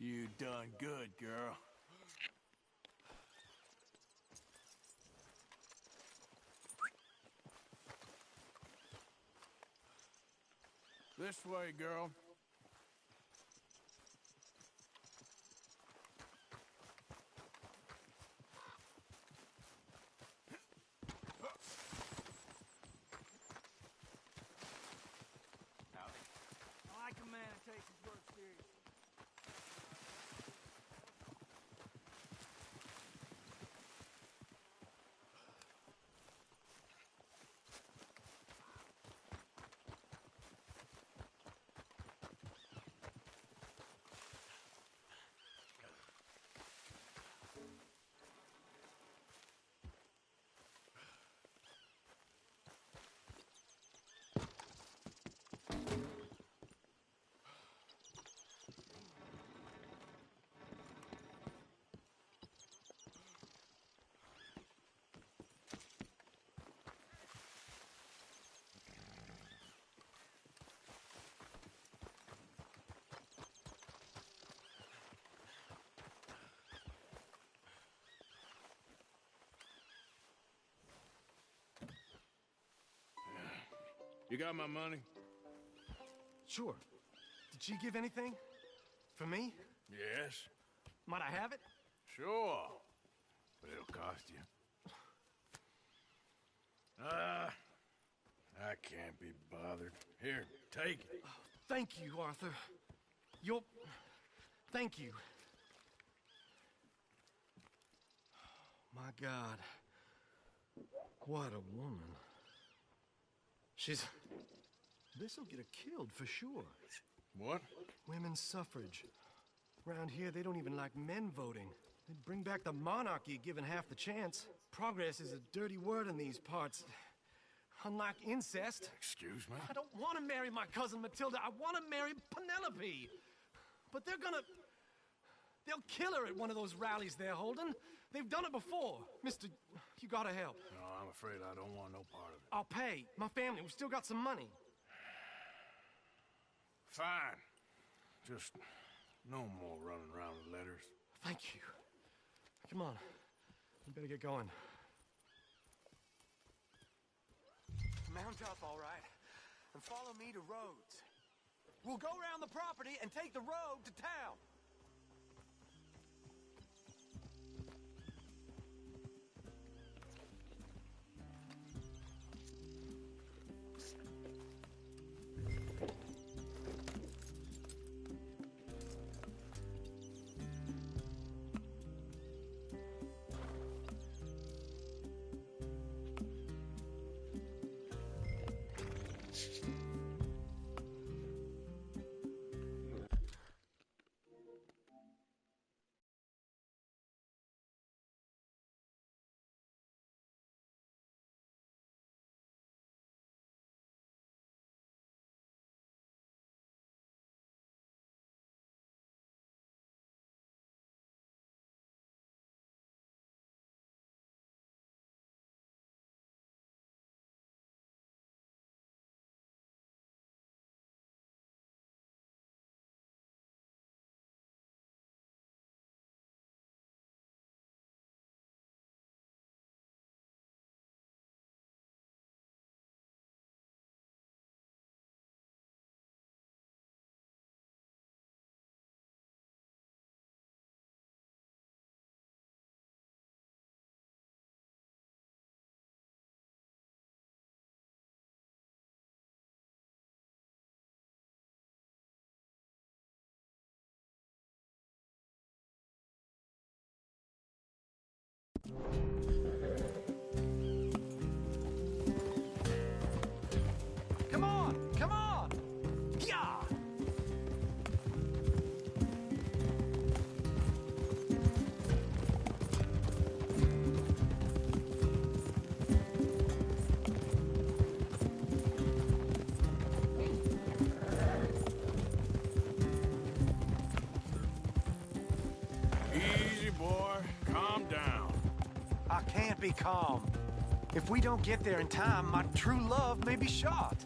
You done good, girl. This way, girl. I like a man who takes his work seriously. You got my money? Sure. Did she give anything? For me? Yes. Might I have it? Sure. But it'll cost you. I can't be bothered. Here, take it. Oh, thank you, Arthur. You'll... Thank you. My God. What a woman. She's... This'll get her killed for sure. What? Women's suffrage. Around here, they don't even like men voting. They'd bring back the monarchy given half the chance. Progress is a dirty word in these parts. Unlike incest. Excuse me? I don't want to marry my cousin Matilda. I want to marry Penelope. But they're gonna... They'll kill her at one of those rallies they're holding. They've done it before. Mister, you gotta help. No, I'm afraid I don't want no part of it. I'll pay. My family, we've still got some money. Fine. Just no more running around with letters. Thank you. Come on. We better get going. Mount up, all right, and follow me to Rhodes. We'll go around the property and take the road to town. Come on! Come on! Yeah! Easy, boy. Calm down. I can't be calm. If we don't get there in time, my true love may be shot.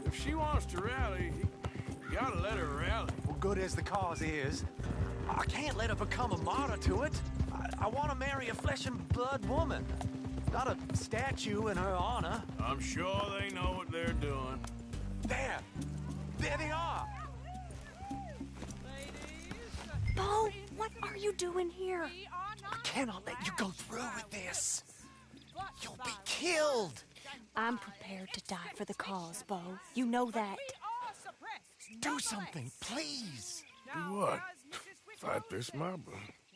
If she wants to rally, you gotta let her rally. Well, good as the cause is, I can't let her become a martyr to it. I want to marry a flesh and blood woman, not a statue in her honor. I'm sure they know what they're doing. There they are. Bo, what are you doing here? I cannot let you go through with this. You'll be killed. I'm prepared to die for the cause, Bo. You know that. Do something, please. Do what? Fight this mob?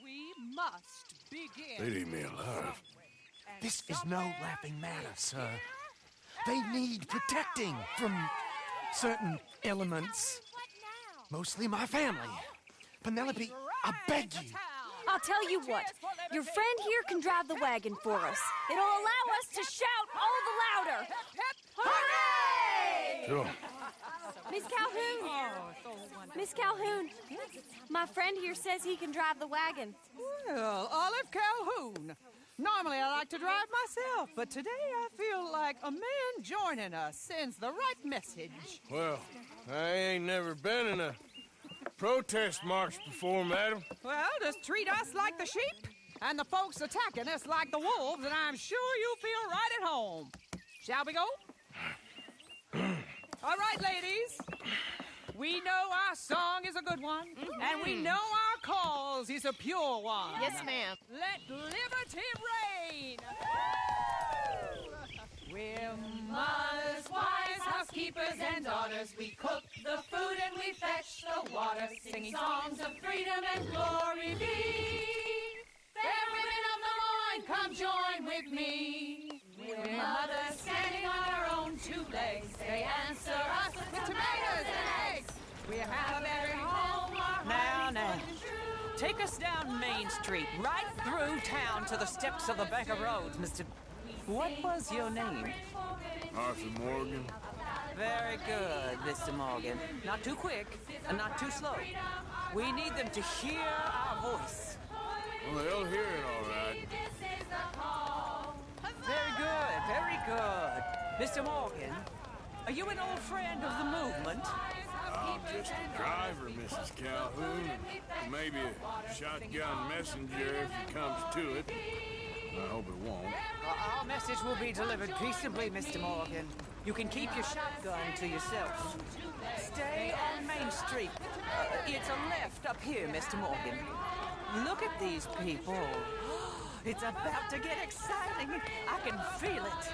We must begin. They'd eat me alive. This is no laughing matter, sir. They need protecting from certain elements. Mostly my family. Penelope, I beg you. I'll tell you what. Your friend here can drive the wagon for us. It'll allow us to shout all the louder. Hooray! Sure. Miss Calhoun! Miss Calhoun! My friend here says he can drive the wagon. Well, Olive Calhoun. Normally I like to drive myself, but today I feel like a man joining us sends the right message. Well, I ain't never been in a protest march before, madam. Well, just treat us like the sheep, and the folks attacking us like the wolves, and I'm sure you'll feel right at home. Shall we go? All right, ladies. We know our song is a good one, and we know our cause is a pure one. Yes, ma'am. Let liberty reign! We're mothers, wives, housekeepers, and daughters. We cook the food and we fetch the water, singing songs of freedom and glory be. Fair women of the Loin, come join with me. We're mothers standing on our own two legs. They answer us with tomatoes and eggs. We have every home. Now. Take us down Main Street, right through town to the steps of the Bank of Roads, Mr. What was your name? Arthur Morgan. Very good, Mr. Morgan. Not too quick and not too slow. We need them to hear our voice. Well, they'll hear it all right. Very good. Mr. Morgan, are you an old friend of the movement? I'm just a driver, Mrs. Calhoun. Maybe a shotgun messenger if it comes to it. I hope it won't. Our message will be delivered peaceably, Mr. Morgan. You can keep your shotgun to yourself. Stay on Main Street. It's a left up here, Mr. Morgan. Look at these people. It's about to get exciting. I can feel it.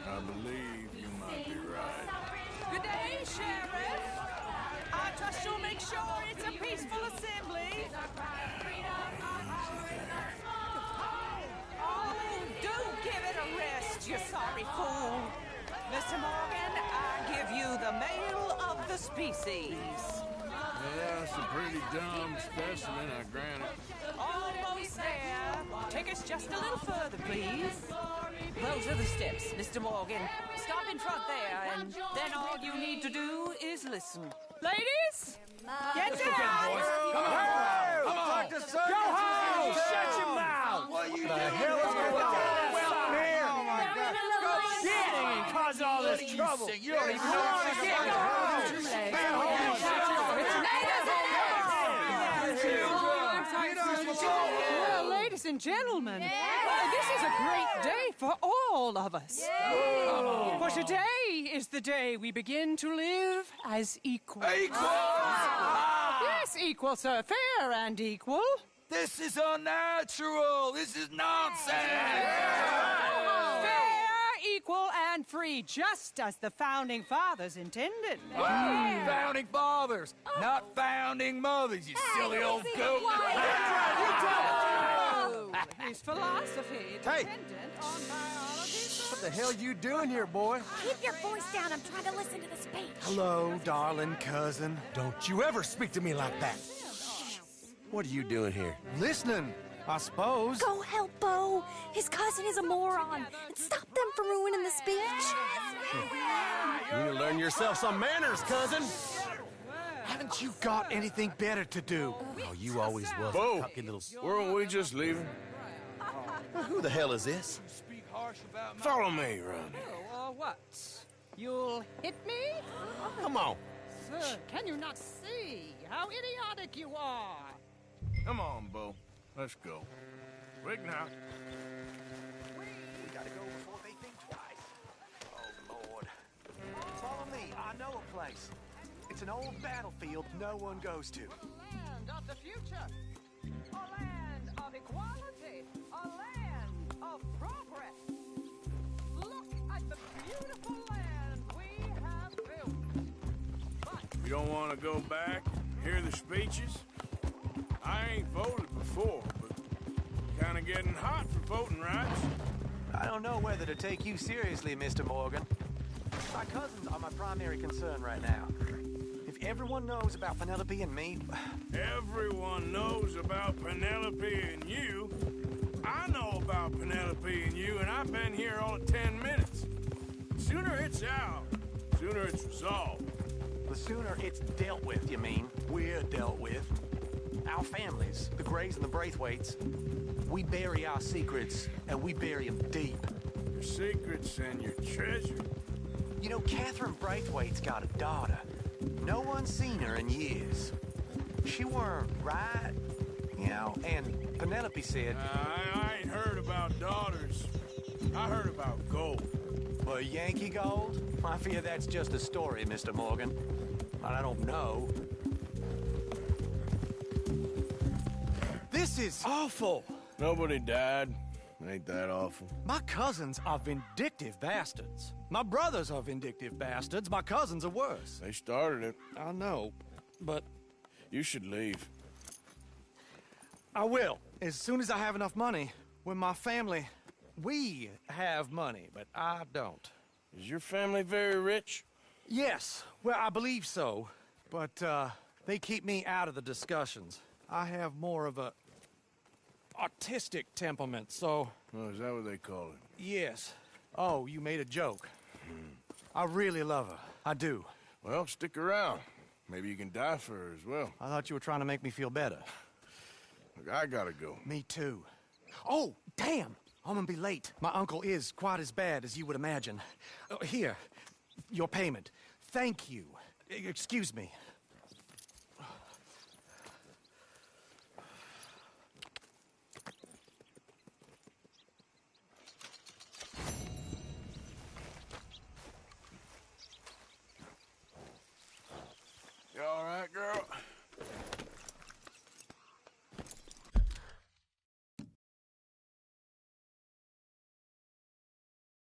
I believe you might be right. Good day, Sheriff. I trust you'll make sure it's a peaceful assembly. Oh, do give it a rest, you sorry fool. Mr. Morgan, I give you the male of the species. Yeah, it's a pretty dumb specimen, I grant it. Almost there. Take us just a little further, please. Those are the steps, Mr. Morgan. Stop in front there, and then all you need to do is listen. Ladies, get down! Come on! Go home! Shut your mouth! What the hell is going on? Well, here! Oh, my God. Go sitting and cause all this trouble. You don't even know what to get. Go Well, ladies and gentlemen, this is a great day for all of us. For today is the day we begin to live as equals. Equal? Yes, equal, sir. Fair and equal. This is unnatural. This is nonsense. Fair, equal, and free, just as the Founding Fathers intended. Founding fathers, not founding mothers, you silly old goat. His philosophy dependent on biology. What the hell you doing here, boy? Keep your voice down. I'm trying to listen to the speech. Hello, darling cousin. Don't you ever speak to me like that. What are you doing here? Listening, I suppose. Go help Bo. His cousin is a moron. And stop them from ruining the speech. You need to learn yourself some manners, cousin. Haven't you got anything better to do? Oh, you always was Bo, a cocky little... weren't we just leaving? Who the hell is this? Follow me, Ronnie. What? You'll hit me? Come on. Sir, can you not see how idiotic you are? Come on, Bo. Let's go. Quick now. We gotta go before they think twice. Oh, Lord. Follow me. I know a place. It's an old battlefield no one goes to. Land of the future. A land of equality. A land of progress. Look at the beautiful land we have built. But You don't want to go back, hear the speeches? I ain't voted before, but kind of getting hot for voting rights. I don't know whether to take you seriously, Mr. Morgan. My cousins are my primary concern right now. If everyone knows about Penelope and me... Everyone knows about Penelope and you. I know about Penelope and you, and I've been here all of 10 minutes. Sooner it's out, sooner it's resolved. The sooner it's dealt with, you mean? We're dealt with. Our families, the Grays and the Braithwaites, we bury our secrets, and we bury them deep. Your secrets and your treasure. You know, Catherine Braithwaite's got a daughter. No one's seen her in years. She weren't right, you know, and Penelope said... I ain't heard about daughters. I heard about gold. Well, Yankee gold? I fear that's just a story, Mr. Morgan. But I don't know. This is awful. Nobody died. Ain't that awful? My cousins are vindictive bastards. My brothers are vindictive bastards. My cousins are worse. They started it. I know, but... You should leave. I will, as soon as I have enough money. When my family... We have money, but I don't. Is your family very rich? Yes, well, I believe so. But, they keep me out of the discussions. I have more of a... artistic temperament, so... Oh, is that what they call it? Yes. Oh, you made a joke. I really love her. I do. Well, stick around. Maybe you can die for her as well. I thought you were trying to make me feel better. Look, I gotta go. Me too. Oh, damn! I'm gonna be late. My uncle is quite as bad as you would imagine. Here, your payment. Thank you. Excuse me.